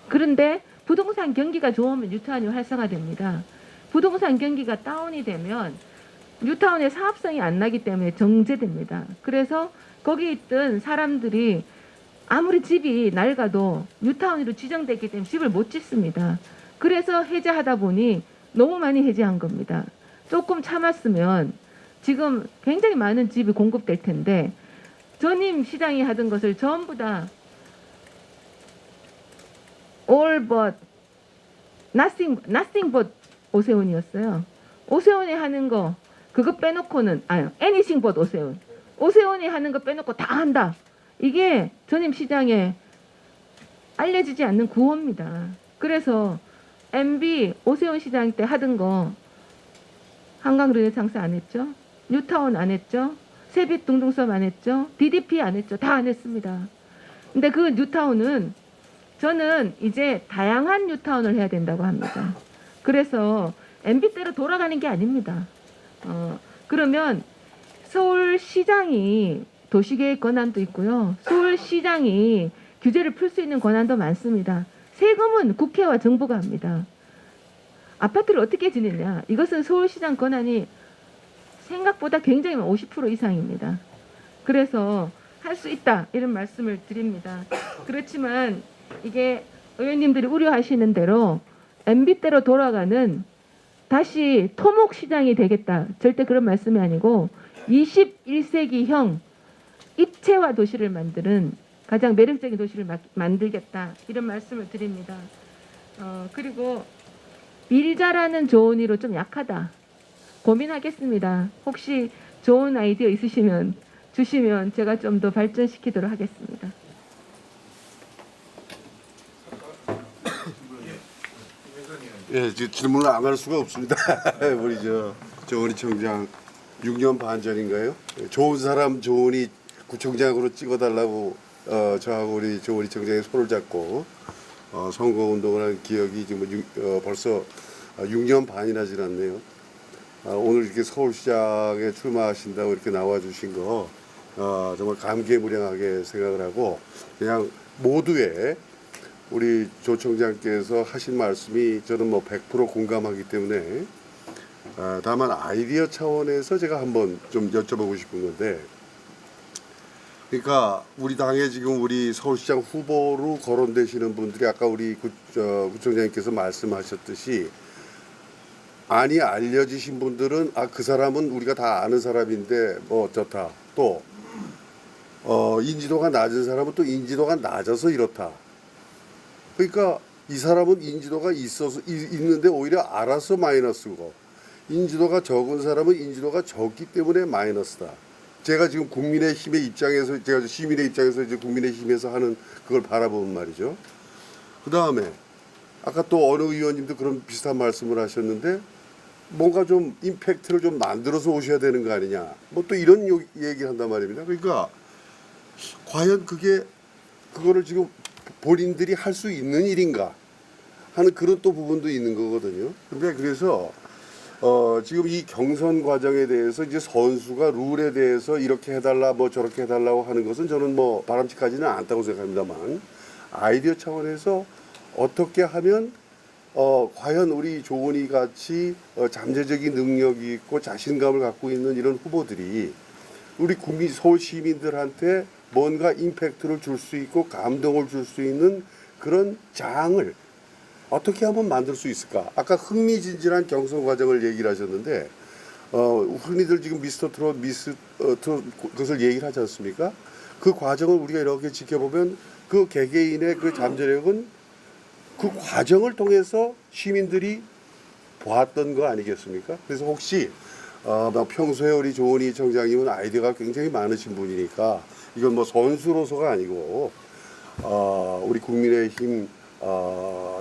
Speaker 5: 그런데 부동산 경기가 좋으면 뉴타운이 활성화됩니다. 부동산 경기가 다운이 되면 뉴타운의 사업성이 안 나기 때문에 정제됩니다. 그래서 거기 있던 사람들이 아무리 집이 낡아도 뉴타운으로 지정됐기 때문에 집을 못 짓습니다. 그래서 해제하다 보니 너무 많이 해제한 겁니다. 조금 참았으면 지금 굉장히 많은 집이 공급될 텐데 전임 시장이 하던 것을 전부 다 all but nothing but 오세훈이었어요. 오세훈이 하는 거 그거 빼놓고는 anything but 오세훈. 오세훈이 하는 거 빼놓고 다 한다. 이게 전임 시장에 알려지지 않는 구호입니다. 그래서 MB 오세훈 시장 때 하던 거 한강 르네상스 안 했죠? 뉴타운 안 했죠? 세빛 둥둥섬 안 했죠? DDP 안 했죠? 다 안 했습니다. 근데 그 뉴타운은 저는 이제 다양한 뉴타운을 해야 된다고 합니다. 그래서 MB 때로 돌아가는 게 아닙니다. 그러면 서울시장이 도시계획 권한도 있고요. 서울시장이 규제를 풀 수 있는 권한도 많습니다. 세금은 국회와 정부가 합니다. 아파트를 어떻게 지느냐? 이것은 서울시장 권한이 생각보다 굉장히 50% 이상입니다. 그래서 할 수 있다 이런 말씀을 드립니다. 그렇지만 이게 의원님들이 우려하시는 대로 MB 때로 돌아가는 다시 토목시장이 되겠다. 절대 그런 말씀이 아니고 21세기형 입체화 도시를 만드는 가장 매력적인 도시를 만들겠다. 이런 말씀을 드립니다. 그리고 밀자라는 조언이로 좀 약하다. 고민하겠습니다. 혹시 좋은 아이디어 있으시면 주시면 제가 좀 더 발전시키도록 하겠습니다.
Speaker 10: 예, 질문을 안 할 수가 없습니다. 우리 정원희 청장 6년 반 전인가요? 좋은 사람 정원희 구청장으로 찍어달라고 저하고 우리 정원희 청장이 손을 잡고 선거운동을 한 기억이 지금 벌써 6년 반이나 지났네요. 오늘 이렇게 서울시장에 출마하신다고 이렇게 나와주신 거 정말 감개무량하게 생각을 하고 그냥 모두의 우리 조 청장께서 하신 말씀이 저는 뭐 100% 공감하기 때문에 다만 아이디어 차원에서 제가 한번 좀 여쭤보고 싶은 건데 그러니까 우리 당에 지금 우리 서울시장 후보로 거론되시는 분들이 아까 우리 구청장님께서 말씀하셨듯이 많이 알려지신 분들은 그 사람은 우리가 다 아는 사람인데 뭐 어쩌다 또 인지도가 낮은 사람은 또 인지도가 낮아서 이렇다. 그러니까 이 사람은 인지도가 있는데 오히려 알아서 마이너스고 인지도가 적은 사람은 인지도가 적기 때문에 마이너스다. 제가 지금 국민의힘의 입장에서 제가 시민의 입장에서 이제 국민의힘에서 하는 그걸 바라보는 말이죠. 그 다음에 아까 또 어느 의원님도 그런 비슷한 말씀을 하셨는데 뭔가 좀 임팩트를 좀 만들어서 오셔야 되는 거 아니냐. 뭐 또 이런 얘기를 한단 말입니다. 그러니까 과연 그거를 지금 본인들이 할 수 있는 일인가 하는 그런 또 부분도 있는 거거든요. 근데 그래서 지금 이 경선 과정에 대해서 이제 선수가 룰에 대해서 이렇게 해달라 뭐 저렇게 해달라고 하는 것은 저는 뭐 바람직하지는 않다고 생각합니다만 아이디어 차원에서 어떻게 하면 과연 우리 조은희 같이 잠재적인 능력이 있고 자신감을 갖고 있는 이런 후보들이 우리 국민 서울 시민들한테 뭔가 임팩트를 줄 수 있고 감동을 줄 수 있는 그런 장을 어떻게 하면 만들 수 있을까? 아까 흥미진진한 경선 과정을 얘기를 하셨는데 흔히들 지금 미스터 트롯, 미스 트롯 그것을 얘기를 하지 않습니까? 그 과정을 우리가 이렇게 지켜보면 그 개개인의 그 잠재력은 그 과정을 통해서 시민들이 보았던 거 아니겠습니까? 그래서 혹시 평소에 우리 조은희 청장님은 아이디어가 굉장히 많으신 분이니까 이건 뭐 선수로서가 아니고 우리 국민의힘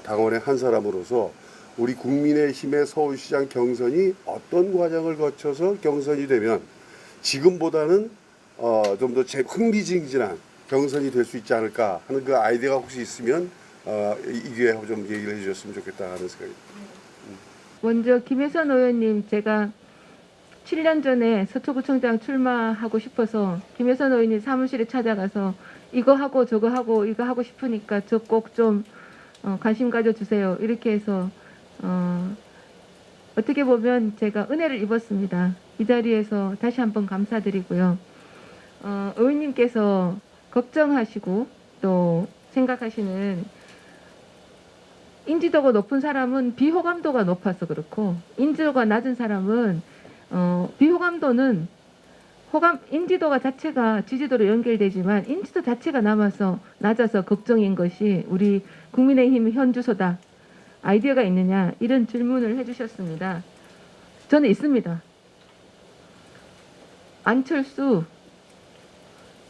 Speaker 10: 당원의 한 사람으로서 우리 국민의힘의 서울시장 경선이 어떤 과정을 거쳐서 경선이 되면 지금보다는 좀 더 흥미진진한 경선이 될 수 있지 않을까 하는 그 아이디어가 혹시 있으면 이 기회에 좀 얘기를 해주셨으면 좋겠다 하는 생각입니다.
Speaker 5: 먼저 김혜선 의원님, 제가 7년 전에 서초구청장 출마하고 싶어서 김혜선 의원님 사무실에 찾아가서 이거 하고 저거 하고 이거 하고 싶으니까 저 꼭 좀 관심 가져주세요. 이렇게 해서 어떻게 보면 제가 은혜를 입었습니다. 이 자리에서 다시 한번 감사드리고요. 의원님께서 걱정하시고 또 생각하시는 인지도가 높은 사람은 비호감도가 높아서 그렇고, 인지도가 낮은 사람은 비호감도는 인지도가 자체가 지지도로 연결되지만 인지도 자체가 낮아서 걱정인 것이 우리 국민의힘 현 주소다. 아이디어가 있느냐, 이런 질문을 해주셨습니다. 저는 있습니다. 안철수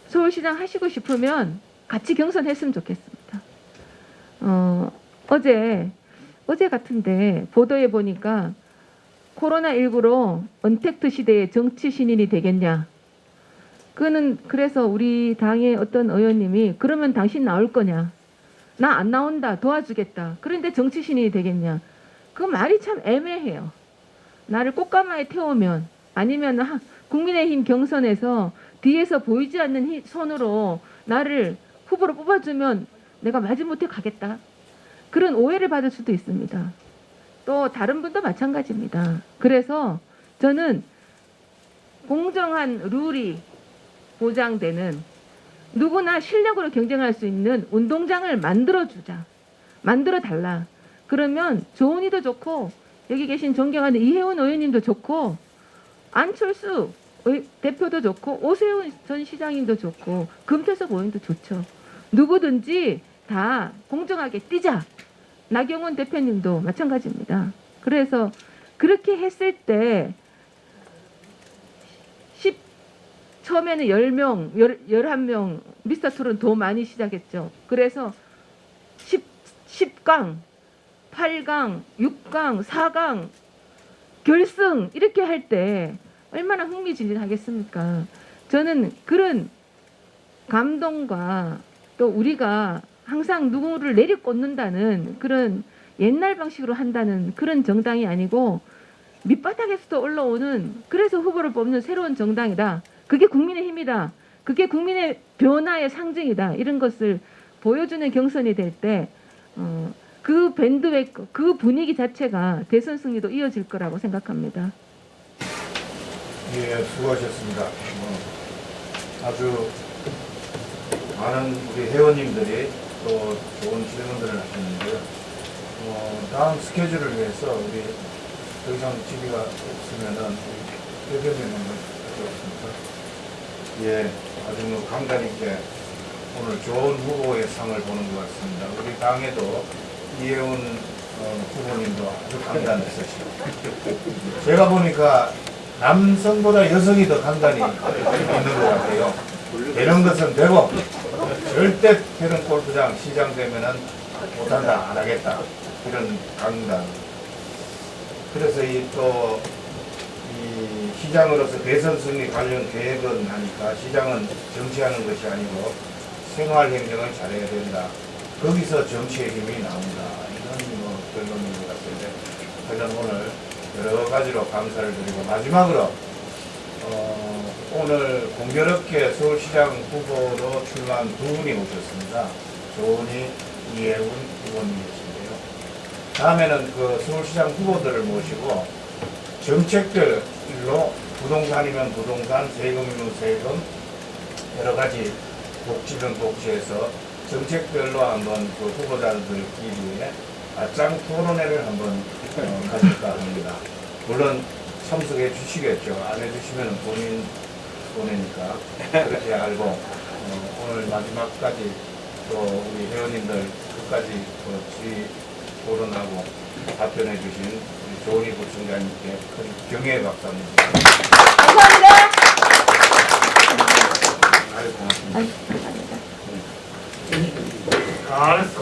Speaker 5: 서울시장 하시고 싶으면 같이 경선했으면 좋겠습니다. 어제 같은데 보도에 보니까 코로나19로 언택트 시대의 정치 신인이 되겠냐. 그래서 우리 당의 어떤 의원님이 그러면 당신 나올 거냐. 나 안 나온다. 도와주겠다. 그런데 정치 신인이 되겠냐. 그 말이 참 애매해요. 나를 꽃가마에 태우면, 아니면 국민의힘 경선에서 뒤에서 보이지 않는 손으로 나를 후보로 뽑아주면 내가 마지못해 가겠다. 그런 오해를 받을 수도 있습니다. 또 다른 분도 마찬가지입니다. 그래서 저는 공정한 룰이 보장되는, 누구나 실력으로 경쟁할 수 있는 운동장을 만들어주자. 만들어달라. 그러면 조은희도 좋고, 여기 계신 존경하는 이혜원 의원님도 좋고, 안철수 대표도 좋고, 오세훈 전 시장님도 좋고, 금태섭 의원도 좋죠. 누구든지 다 공정하게 뛰자. 나경원 대표님도 마찬가지입니다. 그래서 그렇게 했을 때 처음에는 10명, 11명 미스터 트롯 더 많이 시작했죠. 그래서 10강, 8강, 6강, 4강, 결승 이렇게 할 때 얼마나 흥미진진하겠습니까? 저는 그런 감동과 또 우리가 항상 누구를 내리꽂는다는 그런 옛날 방식으로 한다는 그런 정당이 아니고, 밑바닥에서도 올라오는, 그래서 후보를 뽑는 새로운 정당이다. 그게 국민의힘이다. 그게 국민의 변화의 상징이다. 이런 것을 보여주는 경선이 될 때 그 밴드웨이크, 그 분위기 자체가 대선 승리도 이어질 거라고 생각합니다.
Speaker 4: 예, 수고하셨습니다. 아주 많은 우리 회원님들이 또 좋은 질문들을 하셨는데요. 다음 스케줄을 위해서 우리 더 이상 질의가 없으면은 대표님 한번 가져왔습니다. 예, 아주 강단 있게 오늘 좋은 후보의 상을 보는 것 같습니다. 우리 당에도 이혜훈 후보님도 아주 강단있으시고, 제가 보니까 남성보다 여성이 더 강단이 있는 것 같아요. 되는 것은 되고, 절대 되는 골프장 시장 되면은 못한다, 안 하겠다, 이런 강단. 그래서 이 시장으로서 대선 승리 관련 계획은 하니까, 시장은 정치하는 것이 아니고 생활 행정을 잘해야 된다. 거기서 정치의 힘이 나온다. 이런 결론인 것 같은데, 저는 오늘 여러 가지로 감사를 드리고, 마지막으로 오늘 공교롭게 서울시장 후보로 출마한 두 분이 오셨습니다. 조은희, 이혜훈 후보님이신데요. 다음에는 그 서울시장 후보들을 모시고 정책별로 부동산이면 부동산, 세금이면 세금, 여러 가지 복지면 복지에서 정책별로 한번 그 후보자들끼리의 짱 토론회를 한번 가질까 합니다. 물론 참석해 주시겠죠. 안 해주시면 본인 손해니까 그렇게 알고 오늘 마지막까지 또 우리 회원님들 끝까지 질의 토론하고 답변해 주신 우리 조은희 구청장님께 큰 경의의 박수 한번 드립니다.
Speaker 5: 감사합니다.
Speaker 4: 아유, 고맙습니다.
Speaker 5: 감사합니다.
Speaker 4: 잘했어.